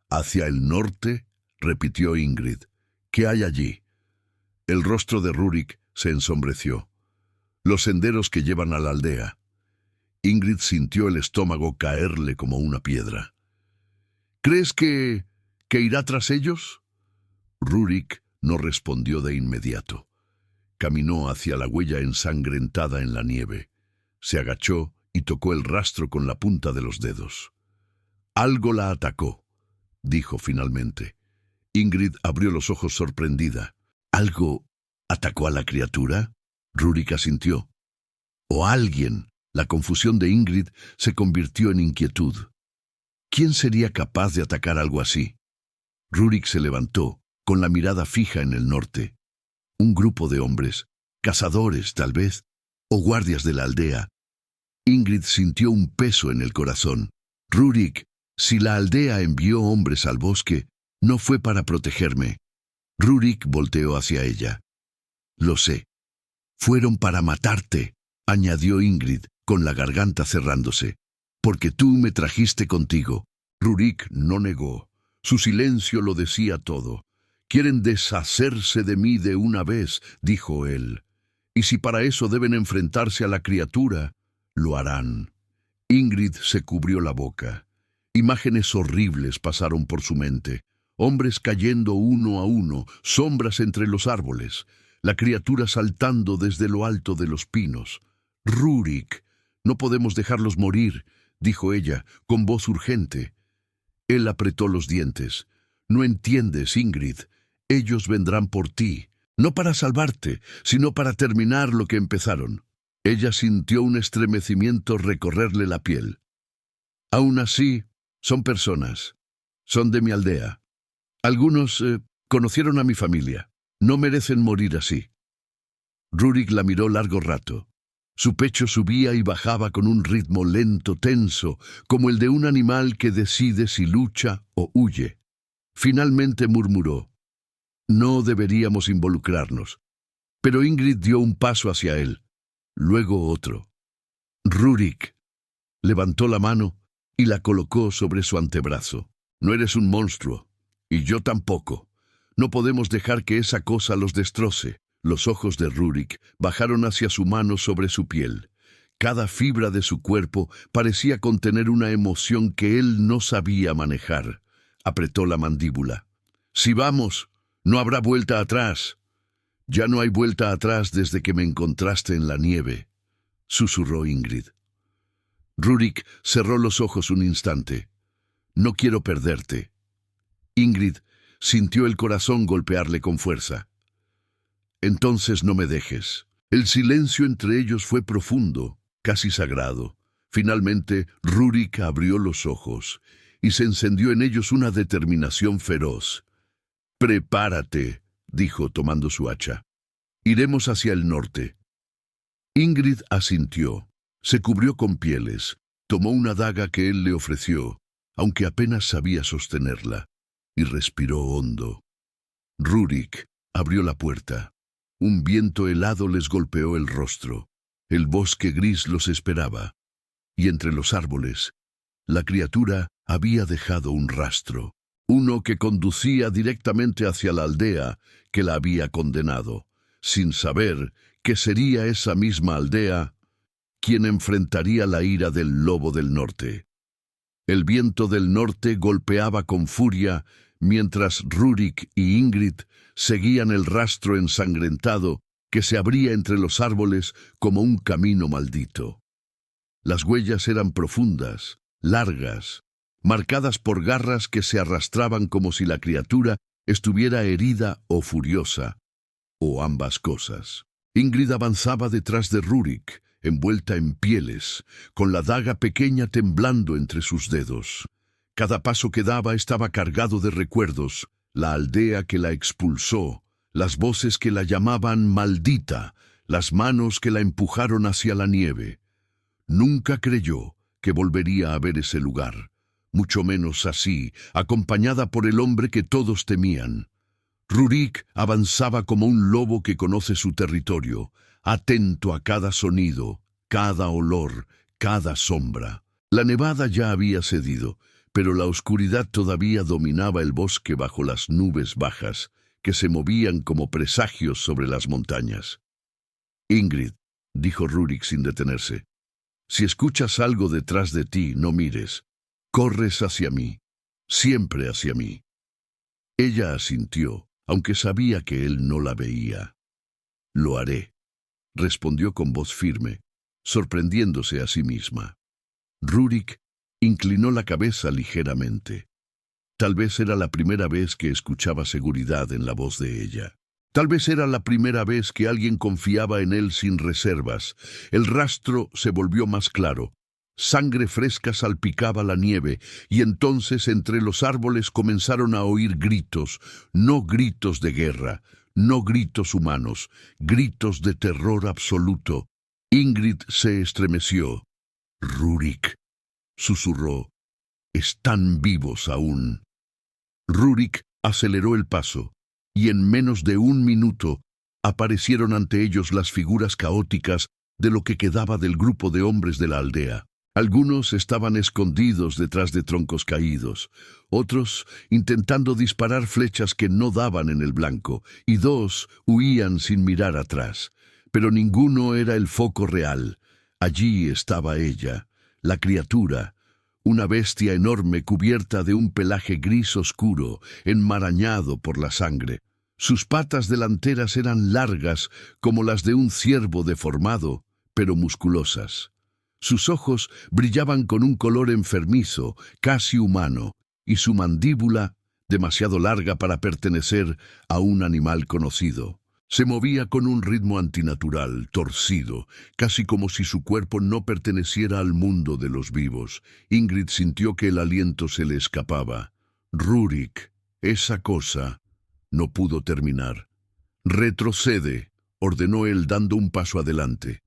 «¿Hacia el norte?», repitió Ingrid. «¿Qué hay allí?». El rostro de Rurik se ensombreció. «Los senderos que llevan a la aldea». Ingrid sintió el estómago caerle como una piedra. «¿Crees que irá tras ellos?». Rurik no respondió de inmediato. Caminó hacia la huella ensangrentada en la nieve. Se agachó y tocó el rastro con la punta de los dedos. «Algo la atacó», dijo finalmente. Ingrid abrió los ojos sorprendida. «¿Algo atacó a la criatura?». Rurik asintió. «O alguien». La confusión de Ingrid se convirtió en inquietud. ¿Quién sería capaz de atacar algo así? Rurik se levantó, con la mirada fija en el norte. Un grupo de hombres, cazadores tal vez, o guardias de la aldea. Ingrid sintió un peso en el corazón. «Rurik, si la aldea envió hombres al bosque, no fue para protegerme». Rurik volteó hacia ella. «Lo sé. Fueron para matarte», añadió Ingrid, con la garganta cerrándose. «Porque tú me trajiste contigo». Rurik no negó. Su silencio lo decía todo. «Quieren deshacerse de mí de una vez», dijo él. «Y si para eso deben enfrentarse a la criatura, lo harán». Ingrid se cubrió la boca. Imágenes horribles pasaron por su mente. Hombres cayendo uno a uno, sombras entre los árboles, la criatura saltando desde lo alto de los pinos. «Rurik, no podemos dejarlos morir», dijo ella, con voz urgente. Él apretó los dientes. «No entiendes, Ingrid. Ellos vendrán por ti, no para salvarte, sino para terminar lo que empezaron». Ella sintió un estremecimiento recorrerle la piel. «Aún así, son personas. Son de mi aldea. Algunos conocieron a mi familia. No merecen morir así». Rurik la miró largo rato. Su pecho subía y bajaba con un ritmo lento, tenso, como el de un animal que decide si lucha o huye. Finalmente murmuró: «No deberíamos involucrarnos». Pero Ingrid dio un paso hacia él, luego otro. «Rurik», levantó la mano y la colocó sobre su antebrazo. «No eres un monstruo, y yo tampoco. No podemos dejar que esa cosa los destroce». Los ojos de Rurik bajaron hacia su mano sobre su piel. Cada fibra de su cuerpo parecía contener una emoción que él no sabía manejar. Apretó la mandíbula. «Si vamos, no habrá vuelta atrás». «Ya no hay vuelta atrás desde que me encontraste en la nieve», susurró Ingrid. Rurik cerró los ojos un instante. «No quiero perderte». Ingrid sintió el corazón golpearle con fuerza. «Entonces no me dejes». El silencio entre ellos fue profundo, casi sagrado. Finalmente, Rurik abrió los ojos y se encendió en ellos una determinación feroz. «Prepárate», dijo tomando su hacha. «Iremos hacia el norte». Ingrid asintió. Se cubrió con pieles. Tomó una daga que él le ofreció, aunque apenas sabía sostenerla, y respiró hondo. Rurik abrió la puerta. Un viento helado les golpeó el rostro. El bosque gris los esperaba. y entre los árboles, la criatura había dejado un rastro, uno que conducía directamente hacia la aldea que la había condenado, sin saber que sería esa misma aldea quien enfrentaría la ira del lobo del norte. El viento del norte golpeaba con furia mientras Rurik y Ingrid seguían el rastro ensangrentado que se abría entre los árboles como un camino maldito. Las huellas eran profundas, largas, marcadas por garras que se arrastraban como si la criatura estuviera herida o furiosa, o ambas cosas. Ingrid avanzaba detrás de Rurik, envuelta en pieles, con la daga pequeña temblando entre sus dedos. Cada paso que daba estaba cargado de recuerdos, la aldea que la expulsó, las voces que la llamaban maldita, las manos que la empujaron hacia la nieve. Nunca creyó que volvería a ver ese lugar, mucho menos así, acompañada por el hombre que todos temían. Rurik avanzaba como un lobo que conoce su territorio, atento a cada sonido, cada olor, cada sombra. La nevada ya había cedido, pero la oscuridad todavía dominaba el bosque bajo las nubes bajas, que se movían como presagios sobre las montañas. «Ingrid», dijo Rurik sin detenerse, «si escuchas algo detrás de ti, no mires. Corres hacia mí, siempre hacia mí». Ella asintió, aunque sabía que él no la veía. «Lo haré», respondió con voz firme, sorprendiéndose a sí misma. Rurik inclinó la cabeza ligeramente. Tal vez era la primera vez que escuchaba seguridad en la voz de ella. Tal vez era la primera vez que alguien confiaba en él sin reservas. El rastro se volvió más claro. Sangre fresca salpicaba la nieve, y entonces entre los árboles comenzaron a oír gritos, no gritos de guerra, no gritos humanos, gritos de terror absoluto. Ingrid se estremeció. «Rurik», susurró, «están vivos aún». Rurik aceleró el paso, y en menos de un minuto aparecieron ante ellos las figuras caóticas de lo que quedaba del grupo de hombres de la aldea. Algunos estaban escondidos detrás de troncos caídos, otros intentando disparar flechas que no daban en el blanco, y dos huían sin mirar atrás. Pero ninguno era el foco real. Allí estaba ella, la criatura, una bestia enorme cubierta de un pelaje gris oscuro, enmarañado por la sangre. Sus patas delanteras eran largas como las de un ciervo deformado, pero musculosas. Sus ojos brillaban con un color enfermizo, casi humano, y su mandíbula, demasiado larga para pertenecer a un animal conocido, se movía con un ritmo antinatural, torcido, casi como si su cuerpo no perteneciera al mundo de los vivos. Ingrid sintió que el aliento se le escapaba. «Rurik, esa cosa», no pudo terminar. «Retrocede», ordenó él dando un paso adelante.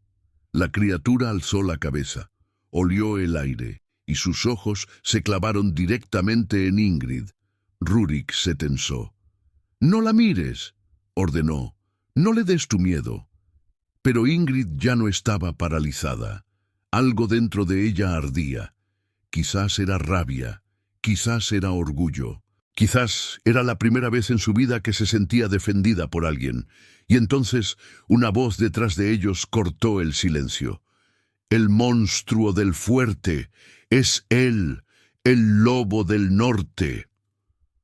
La criatura alzó la cabeza, olió el aire, y sus ojos se clavaron directamente en Ingrid. Rurik se tensó. «No la mires», ordenó. «No le des tu miedo». Pero Ingrid ya no estaba paralizada. Algo dentro de ella ardía. Quizás era rabia, quizás era orgullo. Quizás era la primera vez en su vida que se sentía defendida por alguien. Y entonces una voz detrás de ellos cortó el silencio. «El monstruo del fuerte es él, el lobo del norte».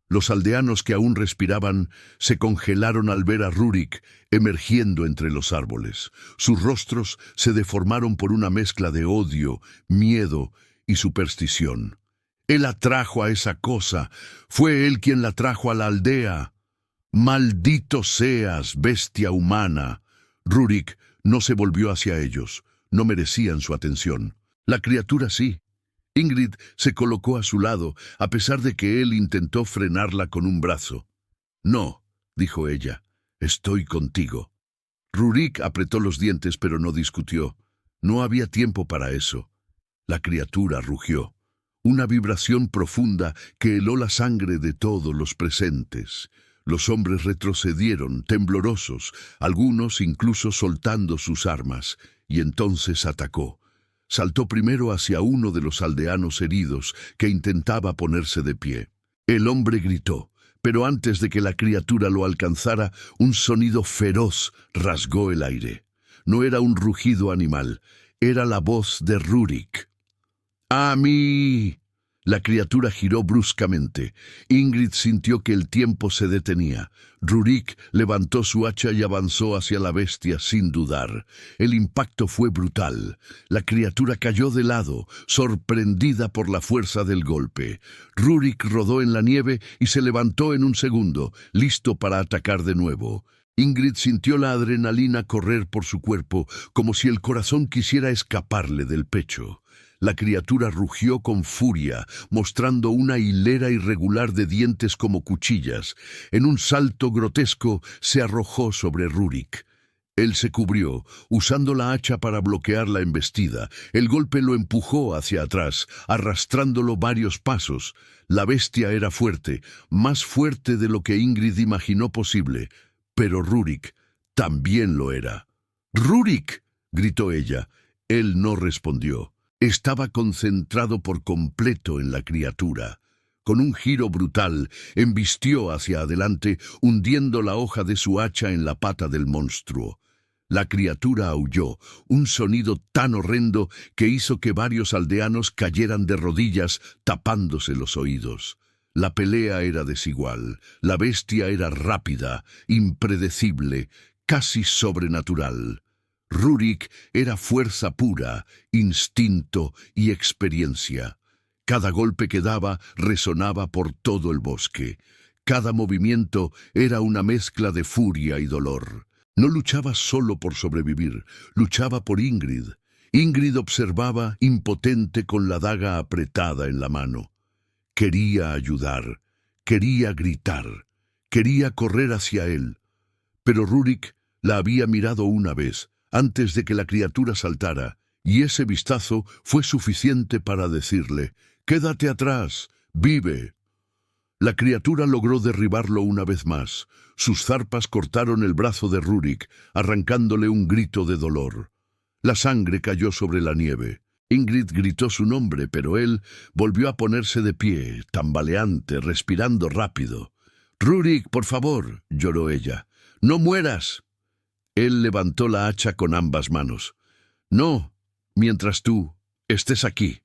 Los aldeanos que aún respiraban se congelaron al ver a Rurik emergiendo entre los árboles. Sus rostros se deformaron por una mezcla de odio, miedo y superstición. Él atrajo a esa cosa, fue él quien la trajo a la aldea. «Maldito seas, bestia humana». Rurik no se volvió hacia ellos, no merecían su atención. La criatura sí. Ingrid se colocó a su lado, a pesar de que él intentó frenarla con un brazo. «No», dijo ella, «estoy contigo». Rurik apretó los dientes, pero no discutió. No había tiempo para eso. La criatura rugió. Una vibración profunda que heló la sangre de todos los presentes. Los hombres retrocedieron, temblorosos, algunos incluso soltando sus armas, y entonces atacó. Saltó primero hacia uno de los aldeanos heridos que intentaba ponerse de pie. El hombre gritó, pero antes de que la criatura lo alcanzara, un sonido feroz rasgó el aire. No era un rugido animal, era la voz de Rurik. ¡A mí! La criatura giró bruscamente. Ingrid sintió que el tiempo se detenía. Rurik levantó su hacha y avanzó hacia la bestia sin dudar. El impacto fue brutal. La criatura cayó de lado, sorprendida por la fuerza del golpe. Rurik rodó en la nieve y se levantó en un segundo, listo para atacar de nuevo. Ingrid sintió la adrenalina correr por su cuerpo, como si el corazón quisiera escaparle del pecho. La criatura rugió con furia, mostrando una hilera irregular de dientes como cuchillas. En un salto grotesco se arrojó sobre Rurik. Él se cubrió, usando la hacha para bloquear la embestida. El golpe lo empujó hacia atrás, arrastrándolo varios pasos. La bestia era fuerte, más fuerte de lo que Ingrid imaginó posible. Pero Rurik también lo era. ¡Rurik!, gritó ella. Él no respondió. Estaba concentrado por completo en la criatura. Con un giro brutal, embistió hacia adelante, hundiendo la hoja de su hacha en la pata del monstruo. La criatura aulló, un sonido tan horrendo que hizo que varios aldeanos cayeran de rodillas, tapándose los oídos. La pelea era desigual, la bestia era rápida, impredecible, casi sobrenatural. Rurik era fuerza pura, instinto y experiencia. Cada golpe que daba resonaba por todo el bosque. Cada movimiento era una mezcla de furia y dolor. No luchaba solo por sobrevivir, luchaba por Ingrid. Ingrid observaba, impotente, con la daga apretada en la mano. Quería ayudar, quería gritar, quería correr hacia él. Pero Rurik la había mirado una vez, antes de que la criatura saltara, y ese vistazo fue suficiente para decirle: «Quédate atrás, vive». La criatura logró derribarlo una vez más. Sus zarpas cortaron el brazo de Rurik, arrancándole un grito de dolor. La sangre cayó sobre la nieve. Ingrid gritó su nombre, pero él volvió a ponerse de pie, tambaleante, respirando rápido. «Rurik, por favor», lloró ella, «no mueras». Él levantó la hacha con ambas manos. «No, mientras tú estés aquí».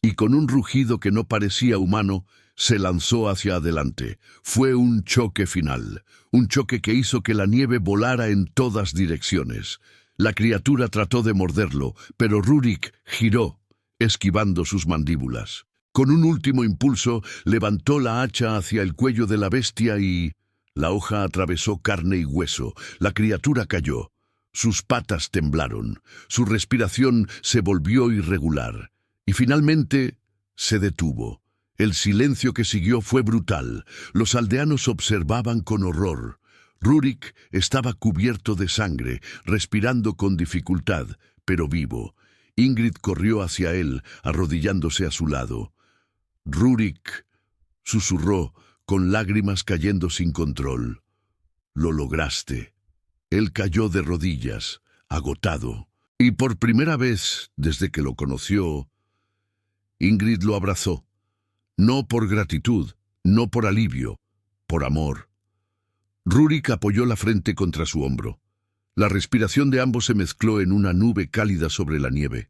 Y con un rugido que no parecía humano, se lanzó hacia adelante. Fue un choque final, un choque que hizo que la nieve volara en todas direcciones. La criatura trató de morderlo, pero Rurik giró, esquivando sus mandíbulas. Con un último impulso, levantó la hacha hacia el cuello de la bestia y... la hoja atravesó carne y hueso. La criatura cayó. Sus patas temblaron. Su respiración se volvió irregular. Y finalmente se detuvo. El silencio que siguió fue brutal. Los aldeanos observaban con horror. Rurik estaba cubierto de sangre, respirando con dificultad, pero vivo. Ingrid corrió hacia él, arrodillándose a su lado. «Rurik», susurró, con lágrimas cayendo sin control. «Lo lograste». Él cayó de rodillas, agotado, y por primera vez desde que lo conoció, Ingrid lo abrazó, no por gratitud, no por alivio, por amor. Rurik apoyó la frente contra su hombro. La respiración de ambos se mezcló en una nube cálida sobre la nieve.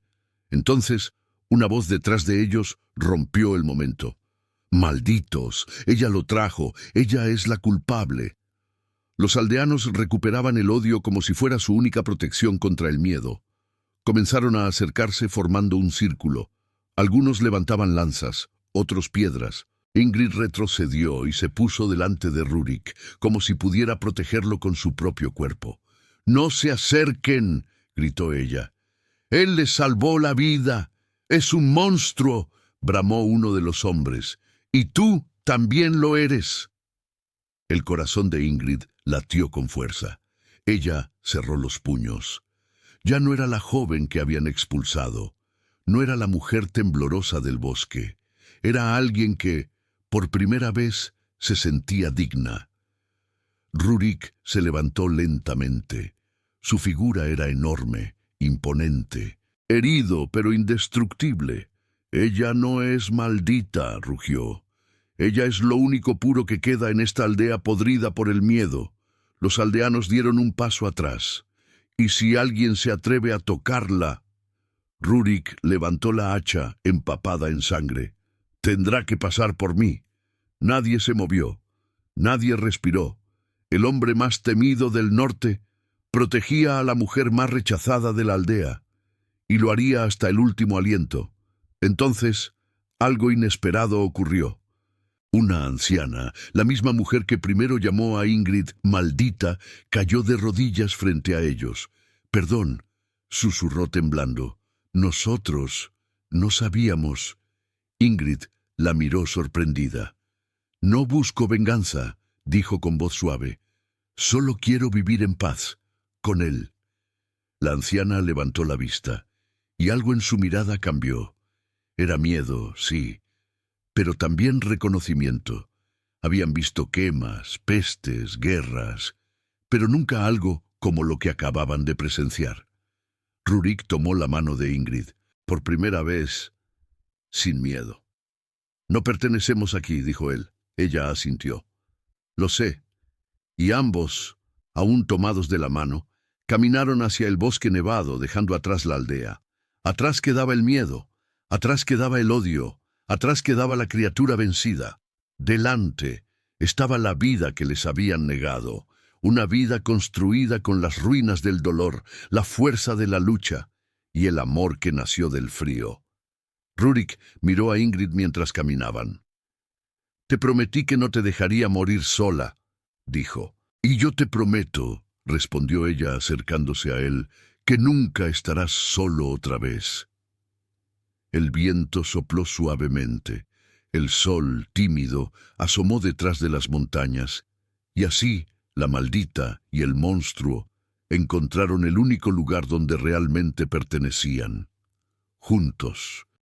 Entonces, una voz detrás de ellos rompió el momento. «Malditos, ella lo trajo, ella es la culpable». Los aldeanos recuperaban el odio como si fuera su única protección contra el miedo. Comenzaron a acercarse formando un círculo. Algunos levantaban lanzas, otros piedras. Ingrid retrocedió y se puso delante de Rurik, como si pudiera protegerlo con su propio cuerpo. «¡No se acerquen!», gritó ella. «Él les salvó la vida. Es un monstruo», bramó uno de los hombres. «Y tú también lo eres». El corazón de Ingrid latió con fuerza. Ella cerró los puños. Ya no era la joven que habían expulsado. No era la mujer temblorosa del bosque. Era alguien que, por primera vez, se sentía digna. Rurik se levantó lentamente. Su figura era enorme, imponente. herido pero indestructible. Ella no es maldita, rugió. Ella es lo único puro que queda en esta aldea podrida por el miedo. Los aldeanos dieron un paso atrás. ¿Y si alguien se atreve a tocarla? Rurik levantó la hacha empapada en sangre. Tendrá que pasar por mí. Nadie se movió. Nadie respiró. El hombre más temido del norte protegía a la mujer más rechazada de la aldea, y lo haría hasta el último aliento. Entonces, algo inesperado ocurrió. Una anciana, la misma mujer que primero llamó a Ingrid maldita, cayó de rodillas frente a ellos. «Perdón», susurró temblando. «Nosotros no sabíamos». Ingrid la miró sorprendida. «No busco venganza», dijo con voz suave. «Solo quiero vivir en paz, con él». La anciana levantó la vista, y algo en su mirada cambió. Era miedo, sí, pero también reconocimiento. Habían visto quemas, pestes, guerras, pero nunca algo como lo que acababan de presenciar. Rurik tomó la mano de Ingrid, por primera vez, sin miedo. «No pertenecemos aquí», dijo él. Ella asintió. «Lo sé». Y ambos, aún tomados de la mano, caminaron hacia el bosque nevado, dejando atrás la aldea. Atrás quedaba el miedo, atrás quedaba el odio, atrás quedaba la criatura vencida. Delante estaba la vida que les habían negado, una vida construida con las ruinas del dolor, la fuerza de la lucha y el amor que nació del frío. Rurik miró a Ingrid mientras caminaban. «Te prometí que no te dejaría morir sola», dijo. «Y yo te prometo», respondió ella acercándose a él, «que nunca estarás solo otra vez». El viento sopló suavemente. El sol, tímido, asomó detrás de las montañas, y así la maldita y el monstruo encontraron el único lugar donde realmente pertenecían. Juntos,